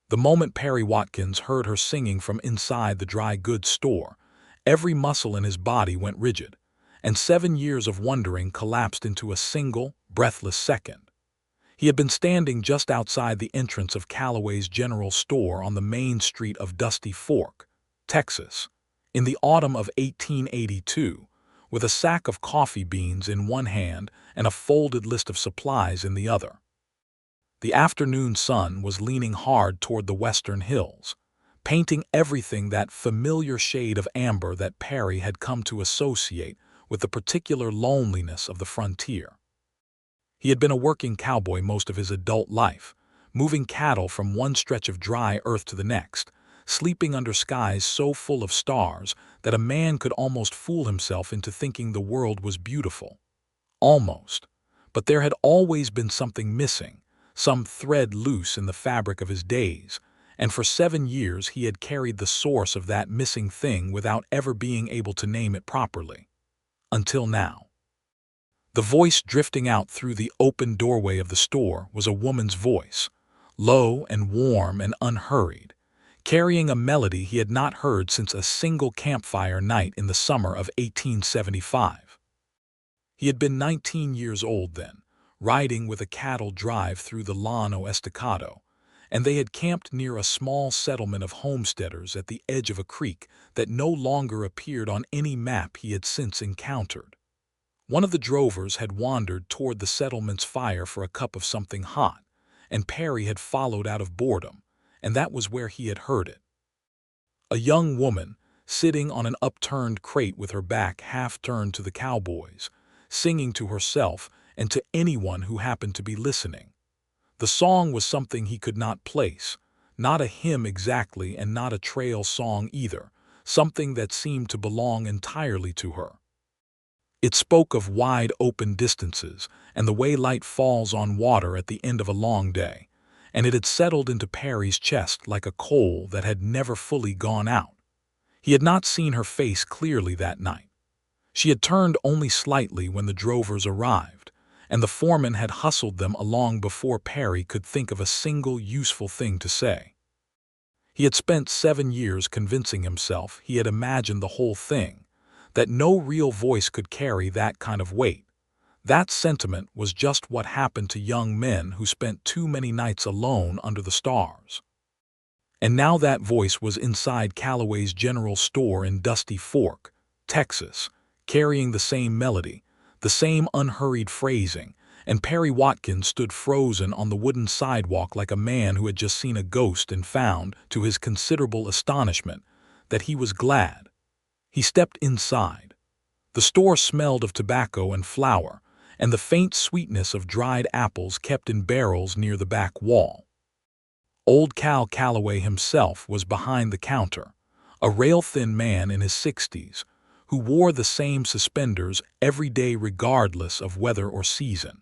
The moment Perry Watkins heard her singing from inside the dry goods store, every muscle in his body went rigid, and 7 years of wondering collapsed into a single, breathless second. He had been standing just outside the entrance of Callaway's general store on the main street of Dusty Fork, Texas, in the autumn of 1882, with a sack of coffee beans in one hand and a folded list of supplies in the other. The afternoon sun was leaning hard toward the western hills, painting everything that familiar shade of amber that Perry had come to associate with the particular loneliness of the frontier. He had been a working cowboy most of his adult life, moving cattle from one stretch of dry earth to the next, sleeping under skies so full of stars that a man could almost fool himself into thinking the world was beautiful. Almost. But there had always been something missing, some thread loose in the fabric of his days, and for 7 years he had carried the source of that missing thing without ever being able to name it properly. Until now. The voice drifting out through the open doorway of the store was a woman's voice, low and warm and unhurried, carrying a melody he had not heard since a single campfire night in the summer of 1875. He had been 19 years old then, riding with a cattle drive through the Llano Estacado, and they had camped near a small settlement of homesteaders at the edge of a creek that no longer appeared on any map he had since encountered. One of the drovers had wandered toward the settlement's fire for a cup of something hot, and Perry had followed out of boredom, and that was where he had heard it. A young woman, sitting on an upturned crate with her back half-turned to the cowboys, singing to herself and to anyone who happened to be listening. The song was something he could not place, not a hymn exactly and not a trail song either, something that seemed to belong entirely to her. It spoke of wide open distances and the way light falls on water at the end of a long day, and it had settled into Perry's chest like a coal that had never fully gone out. He had not seen her face clearly that night. She had turned only slightly when the drovers arrived, and the foreman had hustled them along before Perry could think of a single useful thing to say. He had spent 7 years convincing himself he had imagined the whole thing, that no real voice could carry that kind of weight. That sentiment was just what happened to young men who spent too many nights alone under the stars. And now that voice was inside Callaway's general store in Dusty Fork, Texas, carrying the same melody, the same unhurried phrasing, and Perry Watkins stood frozen on the wooden sidewalk like a man who had just seen a ghost and found, to his considerable astonishment, that he was glad. He stepped inside. The store smelled of tobacco and flour, and the faint sweetness of dried apples kept in barrels near the back wall. Old Cal Callaway himself was behind the counter, a rail-thin man in his 60s, who wore the same suspenders every day regardless of weather or season.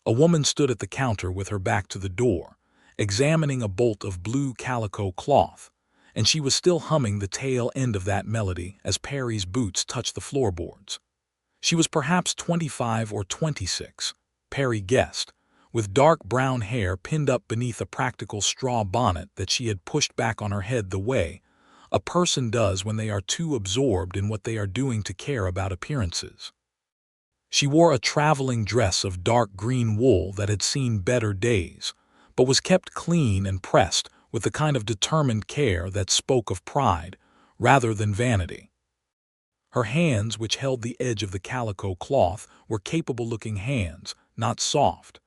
A woman stood at the counter with her back to the door, examining a bolt of blue calico cloth, and she was still humming the tail end of that melody as Perry's boots touched the floorboards. She was perhaps 25 or 26, Perry guessed, with dark brown hair pinned up beneath a practical straw bonnet that she had pushed back on her head the way a person does when they are too absorbed in what they are doing to care about appearances. She wore a traveling dress of dark green wool that had seen better days, but was kept clean and pressed with the kind of determined care that spoke of pride rather than vanity. Her hands, which held the edge of the calico cloth, were capable-looking hands, not soft.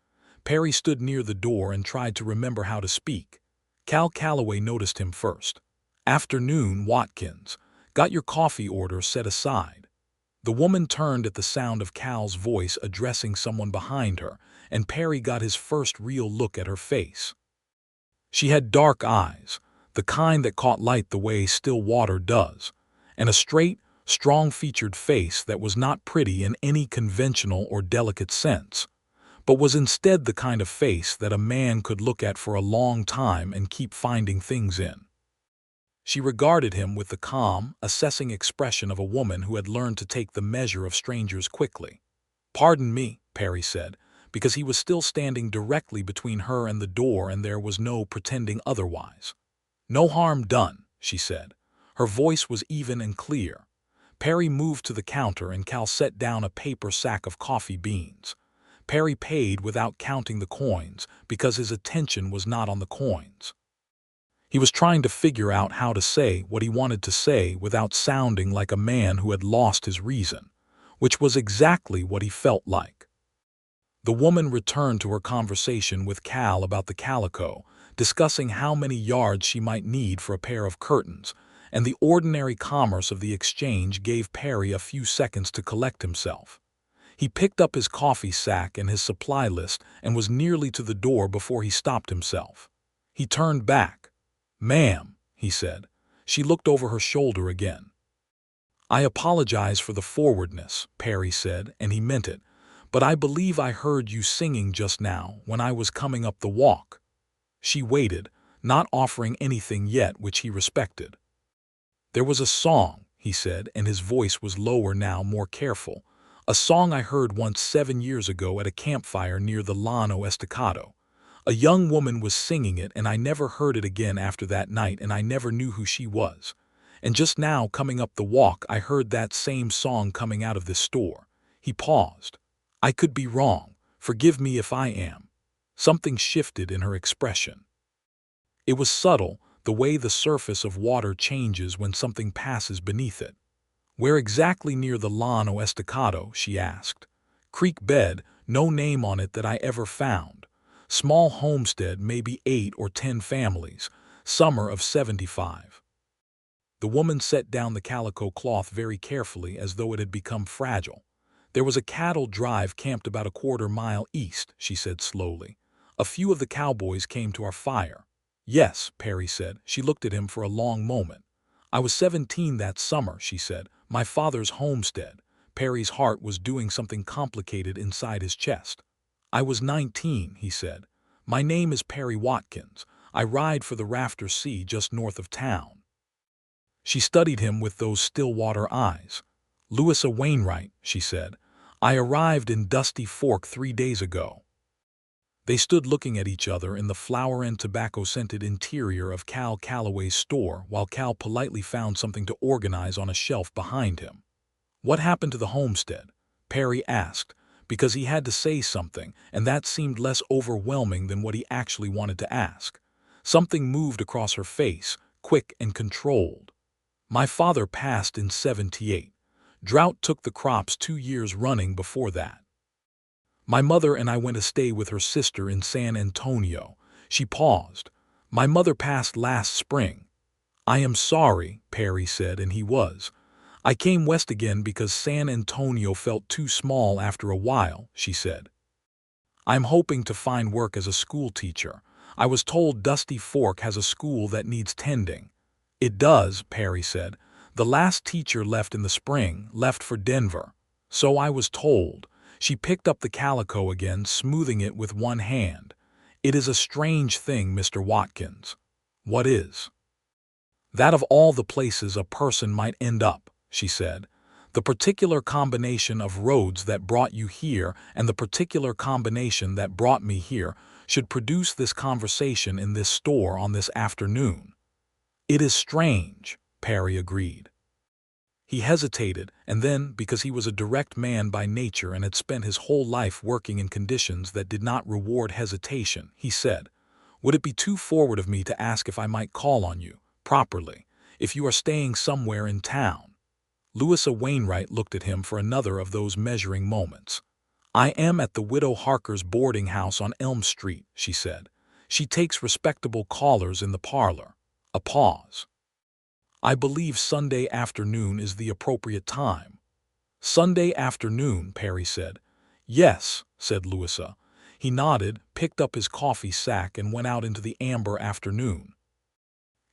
Perry stood near the door and tried to remember how to speak. Cal Callaway noticed him first. "Afternoon, Watkins. Got your coffee order set aside." The woman turned at the sound of Cal's voice addressing someone behind her, and Perry got his first real look at her face. She had dark eyes, the kind that caught light the way still water does, and a straight, strong-featured face that was not pretty in any conventional or delicate sense, but was instead the kind of face that a man could look at for a long time and keep finding things in. She regarded him with the calm, assessing expression of a woman who had learned to take the measure of strangers quickly. "Pardon me," Perry said, because he was still standing directly between her and the door, and there was no pretending otherwise. "No harm done," she said. Her voice was even and clear. Perry moved to the counter and Cal set down a paper sack of coffee beans. Perry paid without counting the coins because his attention was not on the coins. He was trying to figure out how to say what he wanted to say without sounding like a man who had lost his reason, which was exactly what he felt like. The woman returned to her conversation with Cal about the calico, discussing how many yards she might need for a pair of curtains, and the ordinary commerce of the exchange gave Perry a few seconds to collect himself. He picked up his coffee sack and his supply list and was nearly to the door before he stopped himself. He turned back. "Ma'am," he said. She looked over her shoulder again. "I apologize for the forwardness," Perry said, and he meant it, "but I believe I heard you singing just now when I was coming up the walk." She waited, not offering anything yet, which he respected. "There was a song," he said, and his voice was lower now, more careful. "A song I heard once 7 years ago at a campfire near the Llano Estacado. A young woman was singing it, and I never heard it again after that night, and I never knew who she was. And just now, coming up the walk, I heard that same song coming out of this store." He paused. "I could be wrong. Forgive me if I am." Something shifted in her expression. It was subtle, the way the surface of water changes when something passes beneath it. "Where exactly near the Llano Estacado?" she asked. "Creek bed, no name on it that I ever found. Small homestead, maybe 8 or 10 families. Summer of '75. The woman set down the calico cloth very carefully, as though it had become fragile. "There was a cattle drive camped about a quarter-mile east," she said slowly. "A few of the cowboys came to our fire." "Yes," Perry said. She looked at him for a long moment. "I was 17 that summer," she said. "My father's homestead." Perry's heart was doing something complicated inside his chest. "I was 19, he said. "My name is Perry Watkins. I ride for the Rafter Sea just north of town." She studied him with those Stillwater eyes. "Louisa Wainwright," she said. "I arrived in Dusty Fork 3 days ago." They stood looking at each other in the flower and tobacco-scented interior of Cal Calloway's store while Cal politely found something to organize on a shelf behind him. "What happened to the homestead?" Perry asked, because he had to say something, and that seemed less overwhelming than what he actually wanted to ask. Something moved across her face, quick and controlled. "My father passed in '78. Drought took the crops 2 years running before that. My mother and I went to stay with her sister in San Antonio." She paused. "My mother passed last spring." "I am sorry," Perry said, and he was. "I came west again because San Antonio felt too small after a while," she said. "I'm hoping to find work as a school teacher. I was told Dusty Fork has a school that needs tending." "It does," Perry said. "The last teacher left in the spring, left for Denver. So I was told." She picked up the calico again, smoothing it with one hand. "It is a strange thing, Mr. Watkins." "What is?" "That of all the places a person might end up," she said, "the particular combination of roads that brought you here and the particular combination that brought me here should produce this conversation in this store on this afternoon." "It is strange," Perry agreed. He hesitated, and then, because he was a direct man by nature and had spent his whole life working in conditions that did not reward hesitation, he said, "Would it be too forward of me to ask if I might call on you, properly, if you are staying somewhere in town?" Louisa Wainwright looked at him for another of those measuring moments. "I am at the Widow Harker's boarding house on Elm Street," she said. "She takes respectable callers in the parlor." A pause. "I believe Sunday afternoon is the appropriate time." "Sunday afternoon," Perry said. "Yes," said Louisa. He nodded, picked up his coffee sack, and went out into the amber afternoon.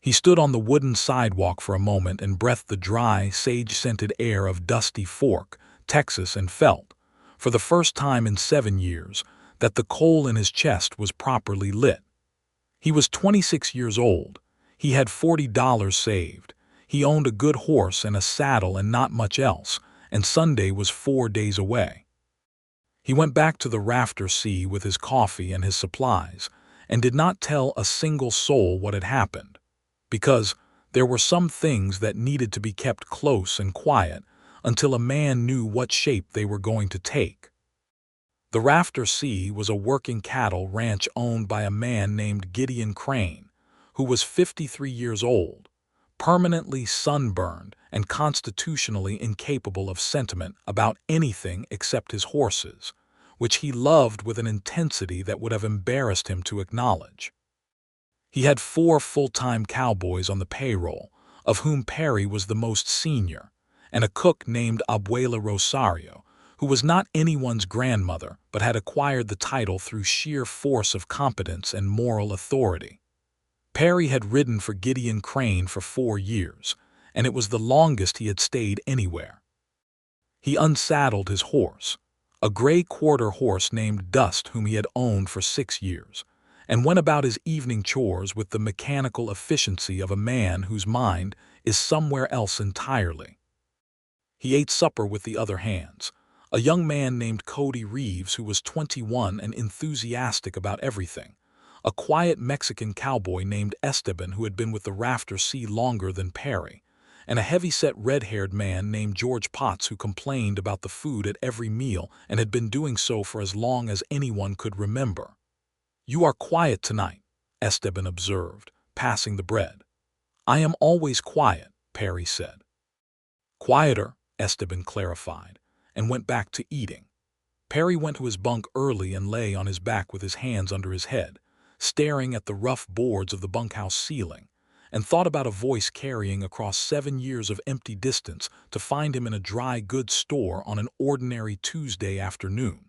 He stood on the wooden sidewalk for a moment and breathed the dry, sage-scented air of Dusty Fork, Texas, and felt, for the first time in 7 years, that the coal in his chest was properly lit. He was 26 years old. He had $40 saved. He owned a good horse and a saddle and not much else, and Sunday was 4 days away. He went back to the rafter sea with his coffee and his supplies, and did not tell a single soul what had happened, because there were some things that needed to be kept close and quiet until a man knew what shape they were going to take. The Rafter Sea was a working cattle ranch owned by a man named Gideon Crane, who was 53 years old, permanently sunburned and constitutionally incapable of sentiment about anything except his horses, which he loved with an intensity that would have embarrassed him to acknowledge. He had 4 full-time cowboys on the payroll, of whom Perry was the most senior, and a cook named Abuela Rosario, who was not anyone's grandmother but had acquired the title through sheer force of competence and moral authority. Perry had ridden for Gideon Crane for 4 years, and it was the longest he had stayed anywhere. He unsaddled his horse, a gray quarter horse named Dust whom he had owned for 6 years, and went about his evening chores with the mechanical efficiency of a man whose mind is somewhere else entirely. He ate supper with the other hands, a young man named Cody Reeves who was 21 and enthusiastic about everything, a quiet Mexican cowboy named Esteban who had been with the Rafter Sea longer than Perry, and a heavy-set red-haired man named George Potts who complained about the food at every meal and had been doing so for as long as anyone could remember. "You are quiet tonight," Esteban observed, passing the bread. "I am always quiet," Perry said. "Quieter," Esteban clarified, and went back to eating. Perry went to his bunk early and lay on his back with his hands under his head, staring at the rough boards of the bunkhouse ceiling, and thought about a voice carrying across 7 years of empty distance to find him in a dry goods store on an ordinary Tuesday afternoon.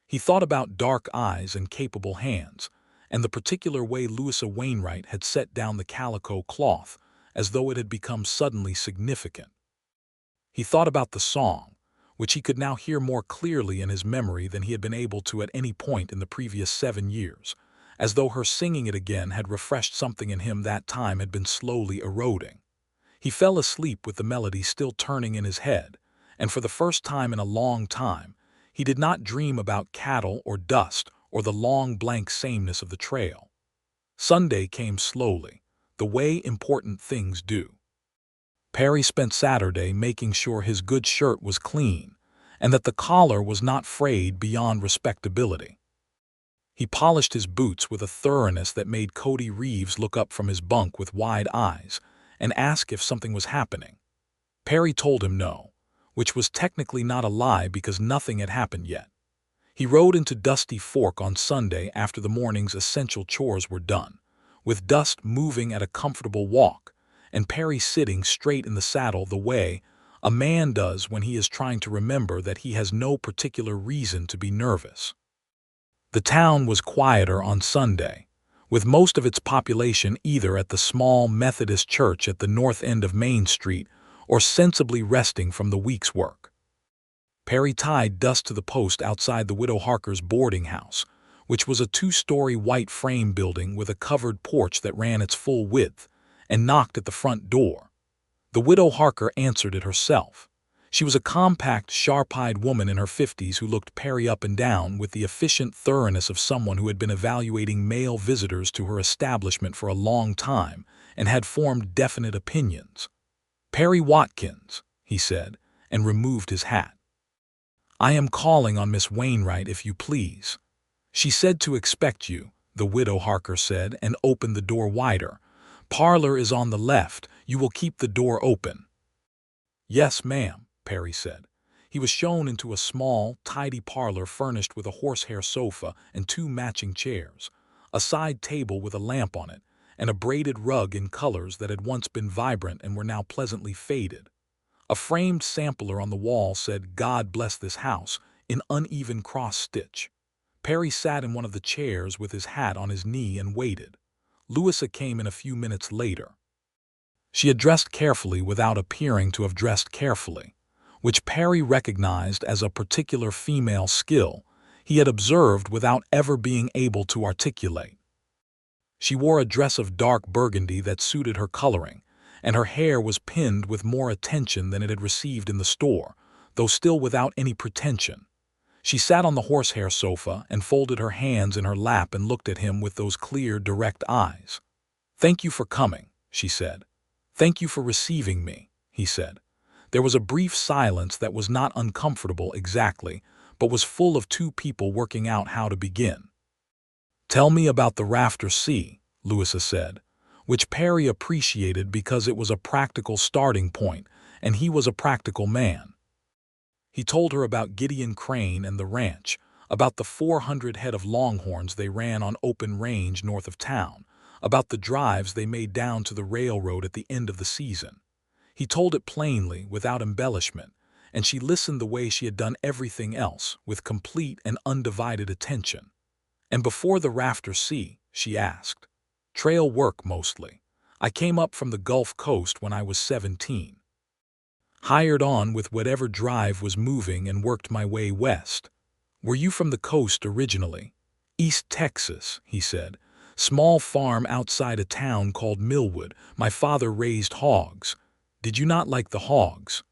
He thought about dark eyes and capable hands, and the particular way Louisa Wainwright had set down the calico cloth, as though it had become suddenly significant. He thought about the song, which he could now hear more clearly in his memory than he had been able to at any point in the previous 7 years, as though her singing it again had refreshed something in him that time had been slowly eroding. He fell asleep with the melody still turning in his head, and for the first time in a long time, he did not dream about cattle or dust or the long blank sameness of the trail. Sunday came slowly, the way important things do. Perry spent Saturday making sure his good shirt was clean and that the collar was not frayed beyond respectability. He polished his boots with a thoroughness that made Cody Reeves look up from his bunk with wide eyes and ask if something was happening. Perry told him no, which was technically not a lie because nothing had happened yet. He rode into Dusty Fork on Sunday after the morning's essential chores were done, with Dust moving at a comfortable walk, and Perry sitting straight in the saddle the way a man does when he is trying to remember that he has no particular reason to be nervous. The town was quieter on Sunday, with most of its population either at the small Methodist church at the north end of Main Street or sensibly resting from the week's work. Perry tied Dust to the post outside the Widow Harker's boarding house, which was a 2-story white frame building with a covered porch that ran its full width, and knocked at the front door. The Widow Harker answered it herself. She was a compact, sharp-eyed woman in her 50s who looked Perry up and down with the efficient thoroughness of someone who had been evaluating male visitors to her establishment for a long time and had formed definite opinions. "Perry Watkins," he said, and removed his hat. "I am calling on Miss Wainwright, if you please." "She said to expect you," the Widow Harker said, and opened the door wider. "Parlor is on the left. You will keep the door open." "Yes, ma'am," Perry said. He was shown into a small, tidy parlor furnished with a horsehair sofa and 2 matching chairs, a side table with a lamp on it, and a braided rug in colors that had once been vibrant and were now pleasantly faded. A framed sampler on the wall said, "God bless this house," in uneven cross-stitch. Perry sat in one of the chairs with his hat on his knee and waited. Louisa came in a few minutes later. She had dressed carefully without appearing to have dressed carefully, which Perry recognized as a particular female skill he had observed without ever being able to articulate. She wore a dress of dark burgundy that suited her coloring, and her hair was pinned with more attention than it had received in the store, though still without any pretension. She sat on the horsehair sofa and folded her hands in her lap and looked at him with those clear, direct eyes. "Thank you for coming," she said. "Thank you for receiving me," he said. There was a brief silence that was not uncomfortable exactly, but was full of two people working out how to begin. "Tell me about the rafter sea," Louisa said, which Perry appreciated because it was a practical starting point, and he was a practical man. He told her about Gideon Crane and the ranch, about the 400 head of longhorns they ran on open range north of town, about the drives they made down to the railroad at the end of the season. He told it plainly, without embellishment, and she listened the way she had done everything else, with complete and undivided attention. "And before the rafter sea," she asked. "Trail work mostly. I came up from the Gulf Coast when I was 17. Hired on with whatever drive was moving and worked my way west." "Were you from the coast originally?" "East Texas," he said. "Small farm outside a town called Millwood. My father raised hogs." "Did you not like the hogs?"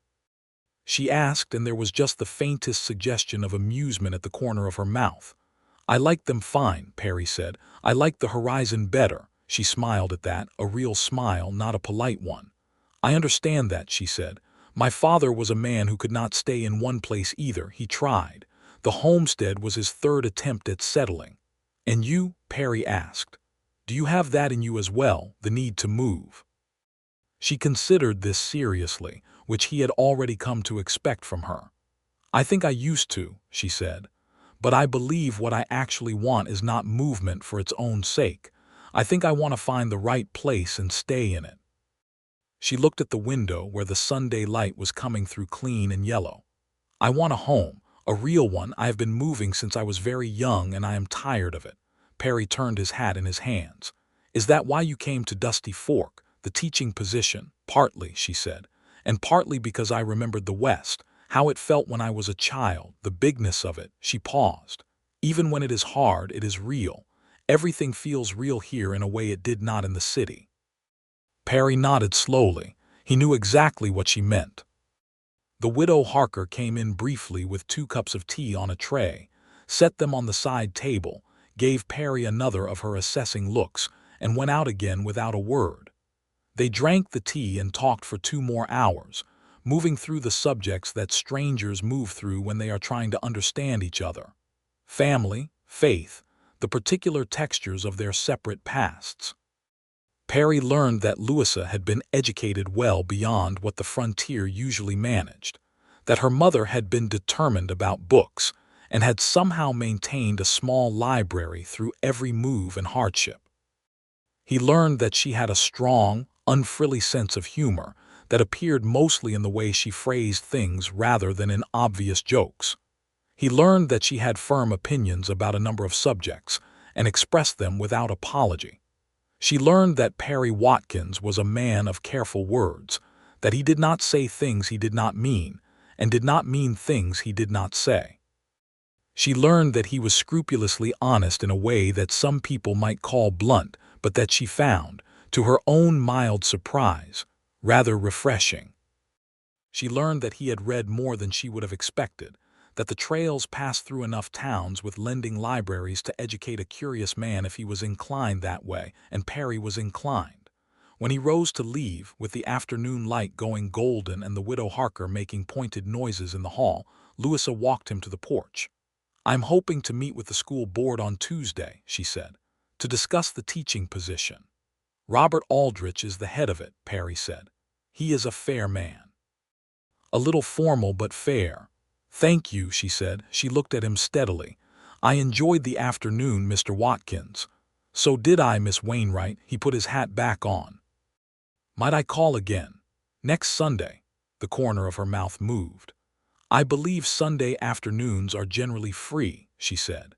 she asked, and there was just the faintest suggestion of amusement at the corner of her mouth. "I liked them fine," Perry said. "I liked the horizon better." She smiled at that, a real smile, not a polite one. "I understand that," she said. "My father was a man who could not stay in one place either. He tried. The homestead was his third attempt at settling." "And you?" Perry asked. "Do you have that in you as well, the need to move?" She considered this seriously, which he had already come to expect from her. "I think I used to," she said. "But I believe what I actually want is not movement for its own sake. I think I want to find the right place and stay in it." She looked at the window where the Sunday light was coming through clean and yellow. "I want a home, a real one. I have been moving since I was very young and I am tired of it." Perry turned his hat in his hands. "Is that why you came to Dusty Fork, the teaching position?" "Partly," she said, "and partly because I remembered the West, how it felt when I was a child, the bigness of it." She paused. "Even when it is hard, it is real. Everything feels real here in a way it did not in the city." Perry nodded slowly. He knew exactly what she meant. The widow Harker came in briefly with 2 cups of tea on a tray, set them on the side table, gave Perry another of her assessing looks, and went out again without a word. They drank the tea and talked for 2 more hours, moving through the subjects that strangers move through when they are trying to understand each other. Family, faith, the particular textures of their separate pasts. Perry learned that Louisa had been educated well beyond what the frontier usually managed, that her mother had been determined about books and had somehow maintained a small library through every move and hardship. He learned that she had a strong, unfrilly sense of humor that appeared mostly in the way she phrased things rather than in obvious jokes. He learned that she had firm opinions about a number of subjects and expressed them without apology. She learned that Perry Watkins was a man of careful words, that he did not say things he did not mean, and did not mean things he did not say. She learned that he was scrupulously honest in a way that some people might call blunt, but that she found, to her own mild surprise, rather refreshing. She learned that he had read more than she would have expected, that the trails passed through enough towns with lending libraries to educate a curious man if he was inclined that way, and Perry was inclined. When he rose to leave, with the afternoon light going golden and the widow Harker making pointed noises in the hall, Louisa walked him to the porch. "I'm hoping to meet with the school board on Tuesday," she said, "to discuss the teaching position. Robert Aldrich is the head of it," Perry said. "He is a fair man." "A little formal but fair." "Thank you," she said. She looked at him steadily. "I enjoyed the afternoon, Mr. Watkins." "So did I, Miss Wainwright." He put his hat back on. "Might I call again?" "Next Sunday." The corner of her mouth moved. "I believe Sunday afternoons are generally free," she said.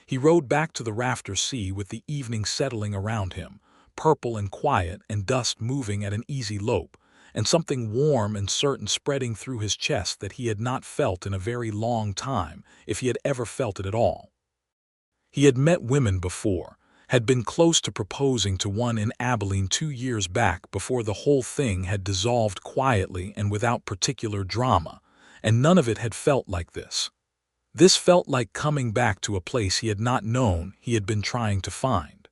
He rode back to the rafter sea with the evening settling around him, purple and quiet and dust moving at an easy lope, and something warm and certain spreading through his chest that he had not felt in a very long time, if he had ever felt it at all. He had met women before, had been close to proposing to one in Abilene 2 years back before the whole thing had dissolved quietly and without particular drama, and none of it had felt like this. This felt like coming back to a place he had not known he had been trying to find.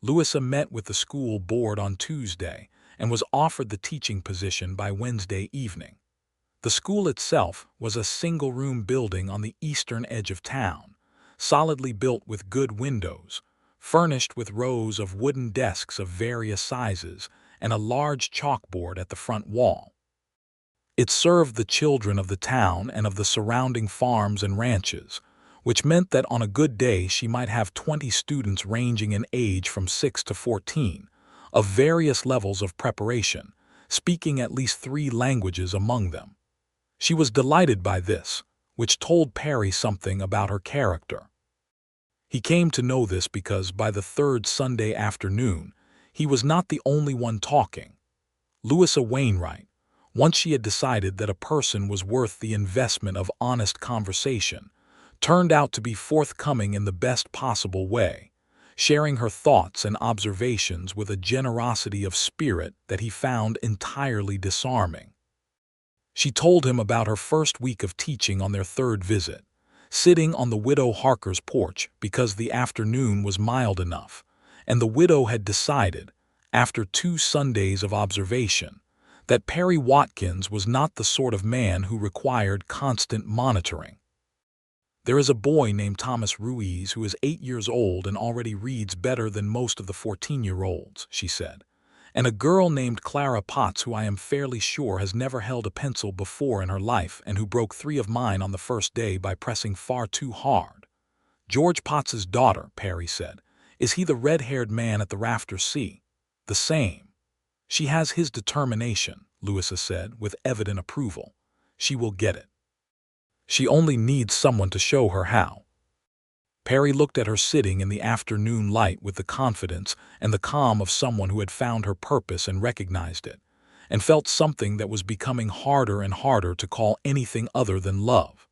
Louisa met with the school board on Tuesday and was offered the teaching position by Wednesday evening. The school itself was a single-room building on the eastern edge of town, solidly built with good windows, furnished with rows of wooden desks of various sizes and a large chalkboard at the front wall. It served the children of the town and of the surrounding farms and ranches, which meant that on a good day she might have 20 students ranging in age from 6 to 14, of various levels of preparation, speaking at least 3 languages among them. She was delighted by this, which told Perry something about her character. He came to know this because by the third Sunday afternoon, he was not the only one talking. Louisa Wainwright, once she had decided that a person was worth the investment of honest conversation, turned out to be forthcoming in the best possible way, sharing her thoughts and observations with a generosity of spirit that he found entirely disarming. She told him about her first week of teaching on their third visit, sitting on the widow Harker's porch because the afternoon was mild enough, and the widow had decided, after 2 Sundays of observation, that Perry Watkins was not the sort of man who required constant monitoring. "There is a boy named Thomas Ruiz who is 8 years old and already reads better than most of the 14-year-olds, she said, "and a girl named Clara Potts who I am fairly sure has never held a pencil before in her life and who broke 3 of mine on the first day by pressing far too hard." "George Potts's daughter," Perry said. "Is he the red-haired man at the rafters? See?" "The same." "She has his determination," Louisa said with evident approval. "She will get it. She only needs someone to show her how." Perry looked at her sitting in the afternoon light with the confidence and the calm of someone who had found her purpose and recognized it, and felt something that was becoming harder and harder to call anything other than love.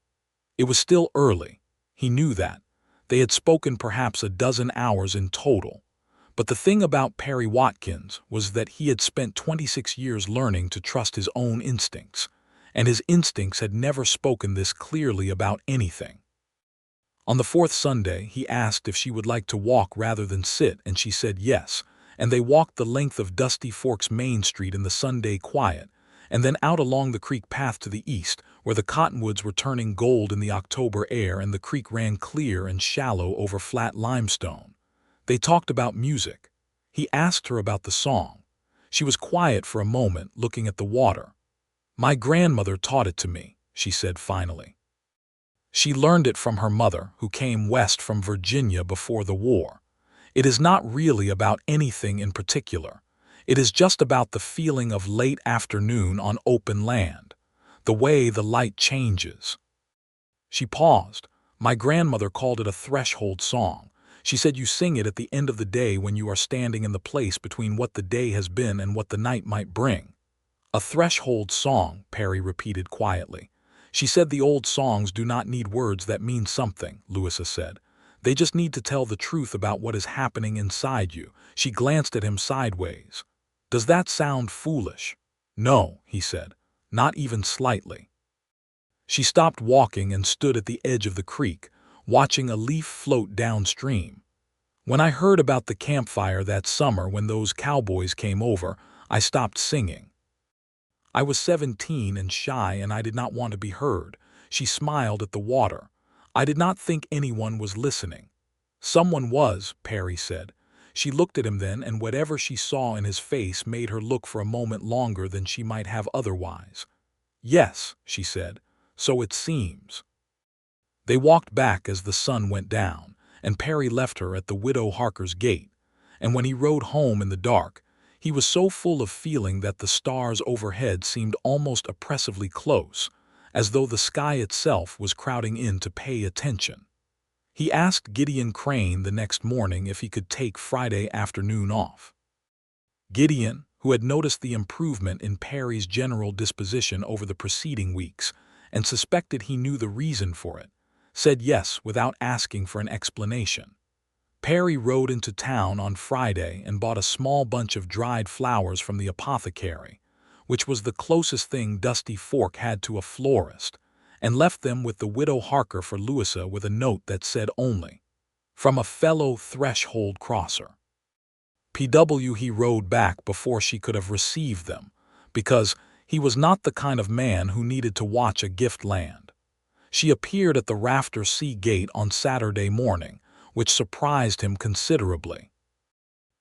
It was still early. He knew that. They had spoken perhaps a dozen hours in total. But the thing about Perry Watkins was that he had spent 26 years learning to trust his own instincts, and his instincts had never spoken this clearly about anything. On the 4th Sunday, he asked if she would like to walk rather than sit, and she said yes, and they walked the length of Dusty Forks Main Street in the Sunday quiet, and then out along the creek path to the east, where the cottonwoods were turning gold in the October air and the creek ran clear and shallow over flat limestone. They talked about music. He asked her about the song. She was quiet for a moment, looking at the water. "My grandmother taught it to me," she said finally. "She learned it from her mother, who came west from Virginia before the war. It is not really about anything in particular. It is just about the feeling of late afternoon on open land, the way the light changes." She paused. "My grandmother called it a threshold song. She said you sing it at the end of the day when you are standing in the place between what the day has been and what the night might bring." "A threshold song," Perry repeated quietly. "She said the old songs do not need words that mean something," Louisa said. "They just need to tell the truth about what is happening inside you." She glanced at him sideways. "Does that sound foolish?" "No," he said, "not even slightly." She stopped walking and stood at the edge of the creek, watching a leaf float downstream. "When I heard about the campfire that summer when those cowboys came over, I stopped singing. I was 17 and shy and I did not want to be heard." She smiled at the water. "I did not think anyone was listening." "Someone was," Perry said. She looked at him then, and whatever she saw in his face made her look for a moment longer than she might have otherwise. "Yes," she said, "so it seems." They walked back as the sun went down, and Perry left her at the widow Harker's gate, and when he rode home in the dark, he was so full of feeling that the stars overhead seemed almost oppressively close, as though the sky itself was crowding in to pay attention. He asked Gideon Crane the next morning if he could take Friday afternoon off. Gideon, who had noticed the improvement in Perry's general disposition over the preceding weeks and suspected he knew the reason for it, said yes without asking for an explanation. Perry rode into town on Friday and bought a small bunch of dried flowers from the apothecary, which was the closest thing Dusty Fork had to a florist, and left them with the widow Harker for Louisa with a note that said only, "From a fellow threshold crosser." PW he rode back before she could have received them, because he was not the kind of man who needed to watch a gift land. She appeared at the Rafter Sea Gate on Saturday morning, which surprised him considerably.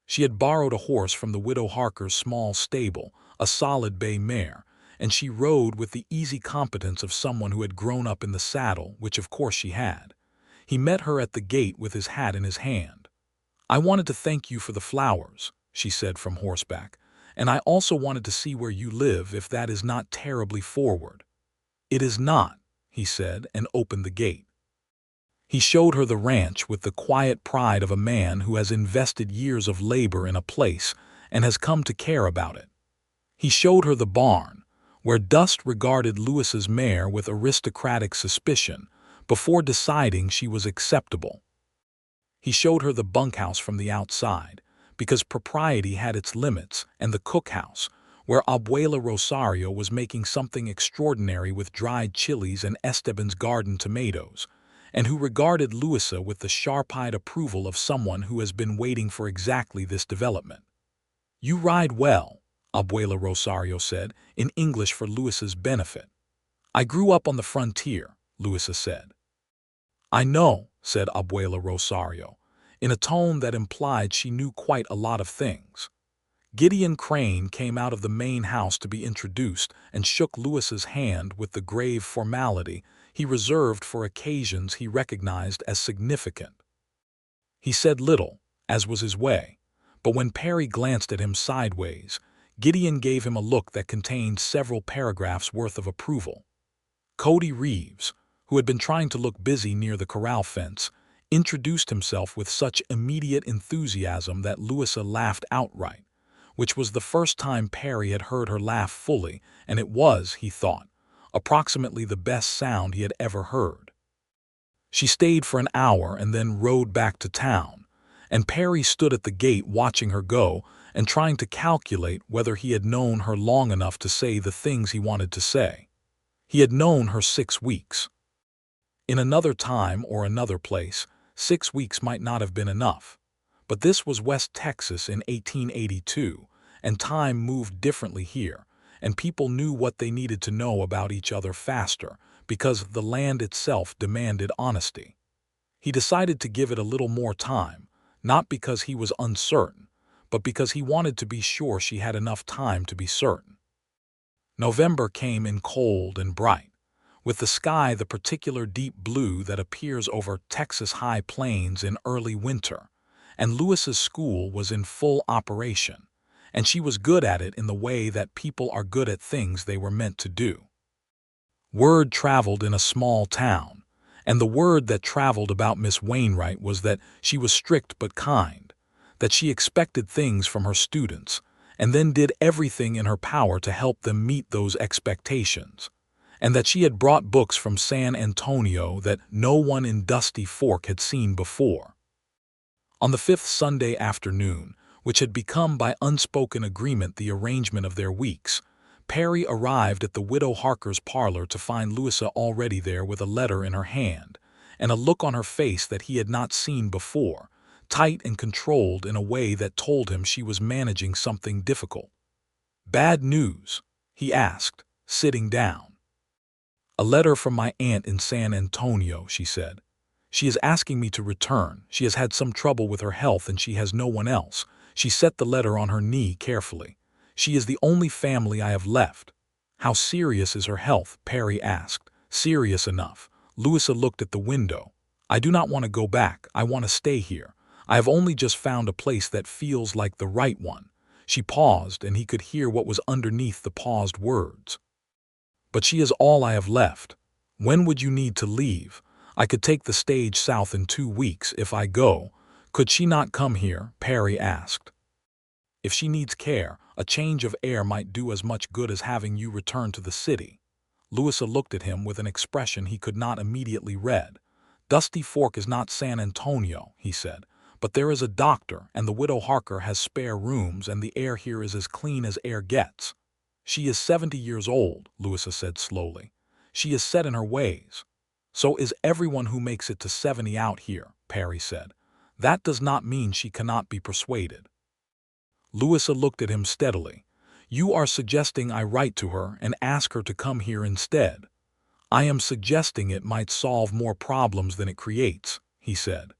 She had borrowed a horse from the widow Harker's small stable, a solid bay mare, and she rode with the easy competence of someone who had grown up in the saddle, which of course she had. He met her at the gate with his hat in his hand. "I wanted to thank you for the flowers," she said from horseback, "and I also wanted to see where you live, if that is not terribly forward." "It is not," he said, and opened the gate. He showed her the ranch with the quiet pride of a man who has invested years of labor in a place and has come to care about it. He showed her the barn, where Dust regarded Louisa's mare with aristocratic suspicion before deciding she was acceptable. He showed her the bunkhouse from the outside, because propriety had its limits, and the cookhouse, where Abuela Rosario was making something extraordinary with dried chilies and Esteban's garden tomatoes, and who regarded Louisa with the sharp-eyed approval of someone who has been waiting for exactly this development. "You ride well," Abuela Rosario said, in English for Louisa's benefit. "I grew up on the frontier," Louisa said. "I know," said Abuela Rosario, in a tone that implied she knew quite a lot of things. Gideon Crane came out of the main house to be introduced and shook Louisa's hand with the grave formality he reserved for occasions he recognized as significant. He said little, as was his way, but when Perry glanced at him sideways, Gideon gave him a look that contained several paragraphs worth of approval. Cody Reeves, who had been trying to look busy near the corral fence, introduced himself with such immediate enthusiasm that Louisa laughed outright, which was the first time Perry had heard her laugh fully, and it was, he thought, approximately the best sound he had ever heard. She stayed for an hour and then rode back to town, and Perry stood at the gate watching her go and trying to calculate whether he had known her long enough to say the things he wanted to say. He had known her 6 weeks. In another time or another place, 6 weeks might not have been enough. But this was West Texas in 1882, and time moved differently here, and people knew what they needed to know about each other faster because the land itself demanded honesty. He decided to give it a little more time, not because he was uncertain, but because he wanted to be sure she had enough time to be certain. November came in cold and bright, with the sky the particular deep blue that appears over Texas high plains in early winter, and Louisa's school was in full operation, and she was good at it in the way that people are good at things they were meant to do. Word traveled in a small town, and the word that traveled about Miss Wainwright was that she was strict but kind, that she expected things from her students, and then did everything in her power to help them meet those expectations, and that she had brought books from San Antonio that no one in Dusty Fork had seen before. On the 5th Sunday afternoon, which had become by unspoken agreement the arrangement of their weeks, Perry arrived at the widow Harker's parlor to find Louisa already there with a letter in her hand, and a look on her face that he had not seen before, tight and controlled in a way that told him she was managing something difficult. "Bad news?" he asked, sitting down. "A letter from my aunt in San Antonio," she said. "She is asking me to return. She has had some trouble with her health and she has no one else." She set the letter on her knee carefully. "She is the only family I have left." "How serious is her health?" Perry asked. "Serious enough." Louisa looked at the window. "I do not want to go back. I want to stay here. I have only just found a place that feels like the right one." She paused, and he could hear what was underneath the paused words. "But she is all I have left. When would you need to leave? I could take the stage south in 2 weeks if I go." "Could she not come here?" Perry asked. "If she needs care, a change of air might do as much good as having you return to the city." Louisa looked at him with an expression he could not immediately read. "Dusty Fork is not San Antonio," he said, "but there is a doctor, and the widow Harker has spare rooms, and the air here is as clean as air gets." "She is 70 years old," Louisa said slowly. She is set in her ways. So is everyone who makes it to 70 out here, Perry said. That does not mean she cannot be persuaded. Louisa looked at him steadily. You are suggesting I write to her and ask her to come here instead. I am suggesting it might solve more problems than it creates, he said.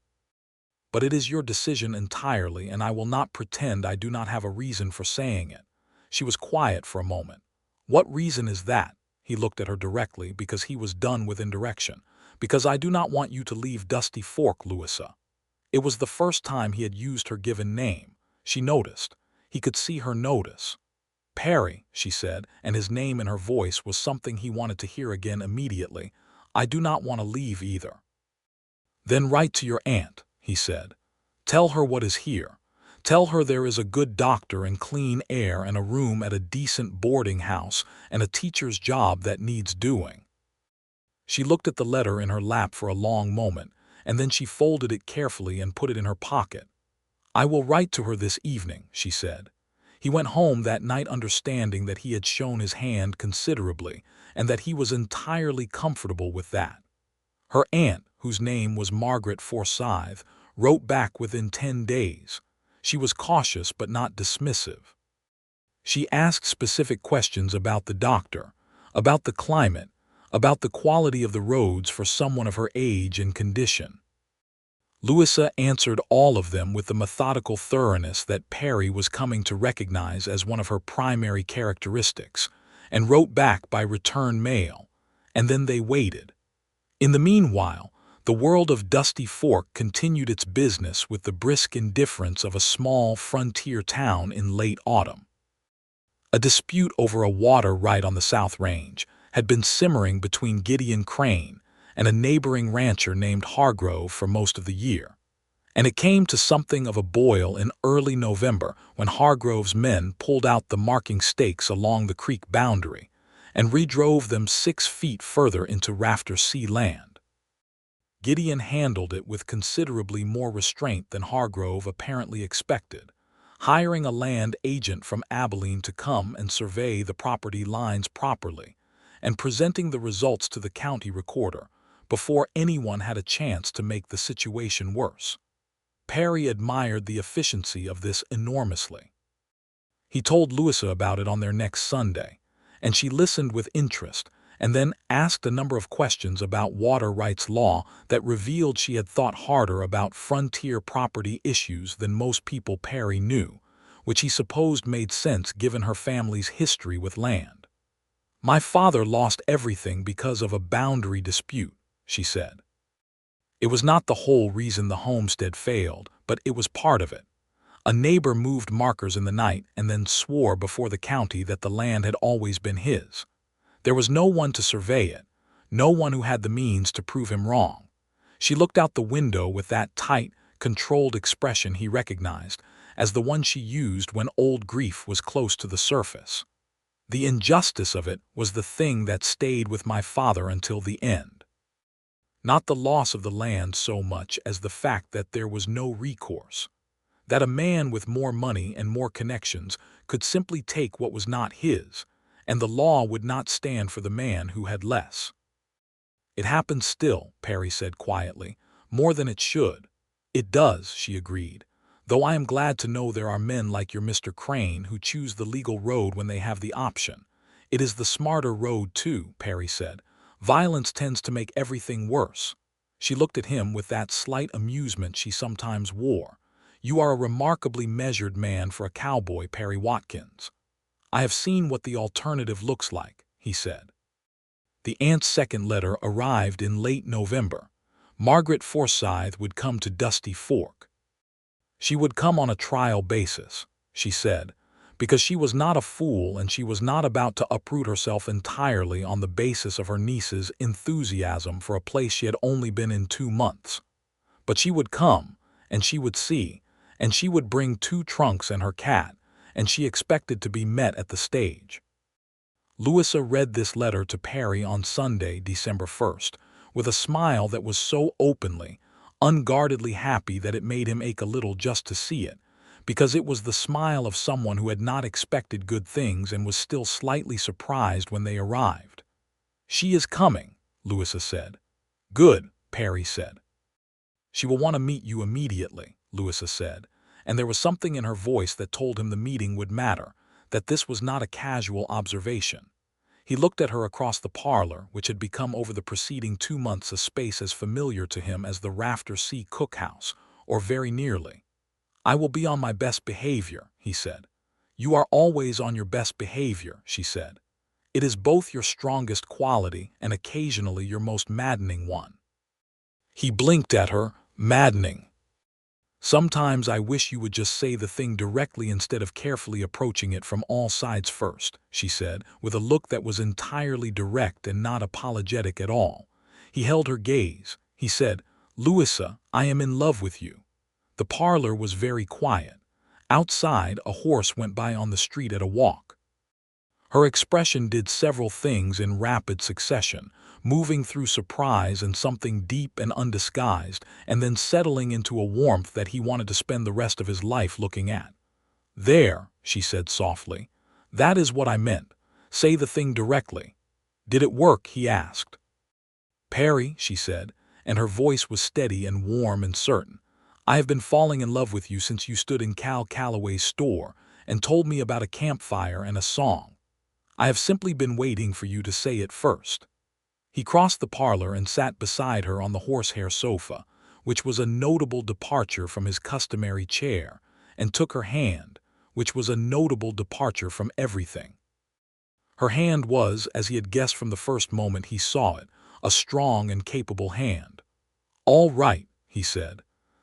But it is your decision entirely, and I will not pretend I do not have a reason for saying it. She was quiet for a moment. What reason is that? He looked at her directly because he was done with indirection. Because I do not want you to leave Dusty Fork, Louisa. It was the first time he had used her given name. She noticed. He could see her notice. Perry, she said, and his name in her voice was something he wanted to hear again immediately. I do not want to leave either. Then write to your aunt, he said. Tell her what is here. Tell her there is a good doctor and clean air and a room at a decent boarding house and a teacher's job that needs doing. She looked at the letter in her lap for a long moment, and then she folded it carefully and put it in her pocket. I will write to her this evening, she said. He went home that night understanding that he had shown his hand considerably and that he was entirely comfortable with that. Her aunt, whose name was Margaret Forsyth, wrote back within 10 days. She was cautious but not dismissive. She asked specific questions about the doctor, about the climate, about the quality of the roads for someone of her age and condition. Louisa answered all of them with the methodical thoroughness that Perry was coming to recognize as one of her primary characteristics, and wrote back by return mail, and then they waited. In the meanwhile, the world of Dusty Fork continued its business with the brisk indifference of a small frontier town in late autumn. A dispute over a water right on the South Range had been simmering between Gideon Crane and a neighboring rancher named Hargrove for most of the year, and it came to something of a boil in early November when Hargrove's men pulled out the marking stakes along the creek boundary and redrove them 6 feet further into Rafter Sea land. Gideon handled it with considerably more restraint than Hargrove apparently expected, hiring a land agent from Abilene to come and survey the property lines properly, and presenting the results to the county recorder before anyone had a chance to make the situation worse. Perry admired the efficiency of this enormously. He told Louisa about it on their next Sunday, and she listened with interest and then asked a number of questions about water rights law that revealed she had thought harder about frontier property issues than most people Perry knew, which he supposed made sense given her family's history with land. My father lost everything because of a boundary dispute, she said. It was not the whole reason the homestead failed, but it was part of it. A neighbor moved markers in the night and then swore before the county that the land had always been his. There was no one to survey it, no one who had the means to prove him wrong. She looked out the window with that tight, controlled expression he recognized as the one she used when old grief was close to the surface. The injustice of it was the thing that stayed with my father until the end. Not the loss of the land so much as the fact that there was no recourse. That a man with more money and more connections could simply take what was not his, and the law would not stand for the man who had less. It happens still, Perry said quietly, more than it should. It does, she agreed, though I am glad to know there are men like your Mr. Crane who choose the legal road when they have the option. It is the smarter road too, Perry said. Violence tends to make everything worse. She looked at him with that slight amusement she sometimes wore. You are a remarkably measured man for a cowboy, Perry Watkins. I have seen what the alternative looks like, he said. The aunt's second letter arrived in late November. Margaret Forsyth would come to Dusty Fork. She would come on a trial basis, she said, because she was not a fool and she was not about to uproot herself entirely on the basis of her niece's enthusiasm for a place she had only been in 2 months. But she would come, and she would see, and she would bring 2 trunks and her cat, and she expected to be met at the stage. Louisa read this letter to Perry on Sunday, December 1st, with a smile that was so openly, unguardedly happy that it made him ache a little just to see it, because it was the smile of someone who had not expected good things and was still slightly surprised when they arrived. "She is coming," Louisa said. "Good," Perry said. "She will want to meet you immediately," Louisa said, and there was something in her voice that told him the meeting would matter, that this was not a casual observation. He looked at her across the parlor, which had become over the preceding 2 months a space as familiar to him as the Rafter Sea cookhouse, or very nearly. "I will be on my best behavior," he said. "You are always on your best behavior," she said. "It is both your strongest quality and occasionally your most maddening one." He blinked at her. "Maddening." "Sometimes I wish you would just say the thing directly instead of carefully approaching it from all sides first," she said, with a look that was entirely direct and not apologetic at all. He held her gaze. He said, "Louisa, I am in love with you." The parlor was very quiet. Outside, a horse went by on the street at a walk. Her expression did several things in rapid succession, moving through surprise and something deep and undisguised, and then settling into a warmth that he wanted to spend the rest of his life looking at. "There," she said softly. "That is what I meant. Say the thing directly." "Did it work?" he asked. "Perry," she said, and her voice was steady and warm and certain, "I have been falling in love with you since you stood in Cal Calloway's store and told me about a campfire and a song. I have simply been waiting for you to say it first." He crossed the parlor and sat beside her on the horsehair sofa, which was a notable departure from his customary chair, and took her hand, which was a notable departure from everything. Her hand was, as he had guessed from the first moment he saw it, a strong and capable hand. "All right," he said.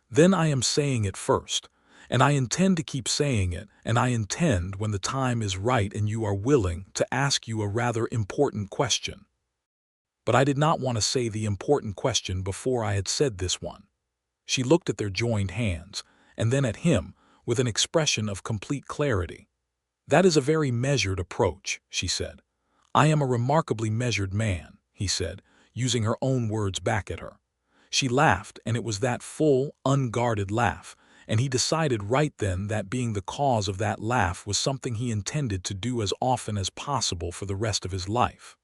"Then I am saying it first. And I intend to keep saying it, and I intend, when the time is right and you are willing, to ask you a rather important question." But I did not want to say the important question before I had said this one. She looked at their joined hands, and then at him, with an expression of complete clarity. "That is a very measured approach," she said. "I am a remarkably measured man," he said, using her own words back at her. She laughed, and it was that full, unguarded laugh, and he decided right then that being the cause of that laugh was something he intended to do as often as possible for the rest of his life.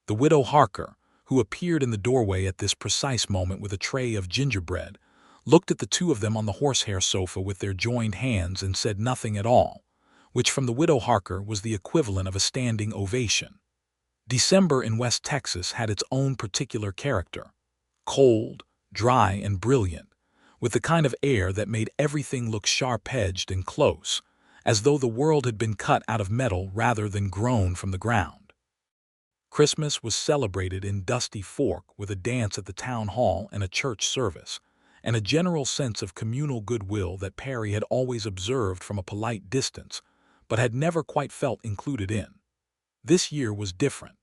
The widow Harker, who appeared in the doorway at this precise moment with a tray of gingerbread, looked at the two of them on the horsehair sofa with their joined hands and said nothing at all, which from the widow Harker was the equivalent of a standing ovation. December in West Texas had its own particular character, cold, dry, and brilliant, with the kind of air that made everything look sharp-edged and close, as though the world had been cut out of metal rather than grown from the ground. Christmas was celebrated in Dusty Fork with a dance at the town hall and a church service, and a general sense of communal goodwill that Perry had always observed from a polite distance, but had never quite felt included in. This year was different.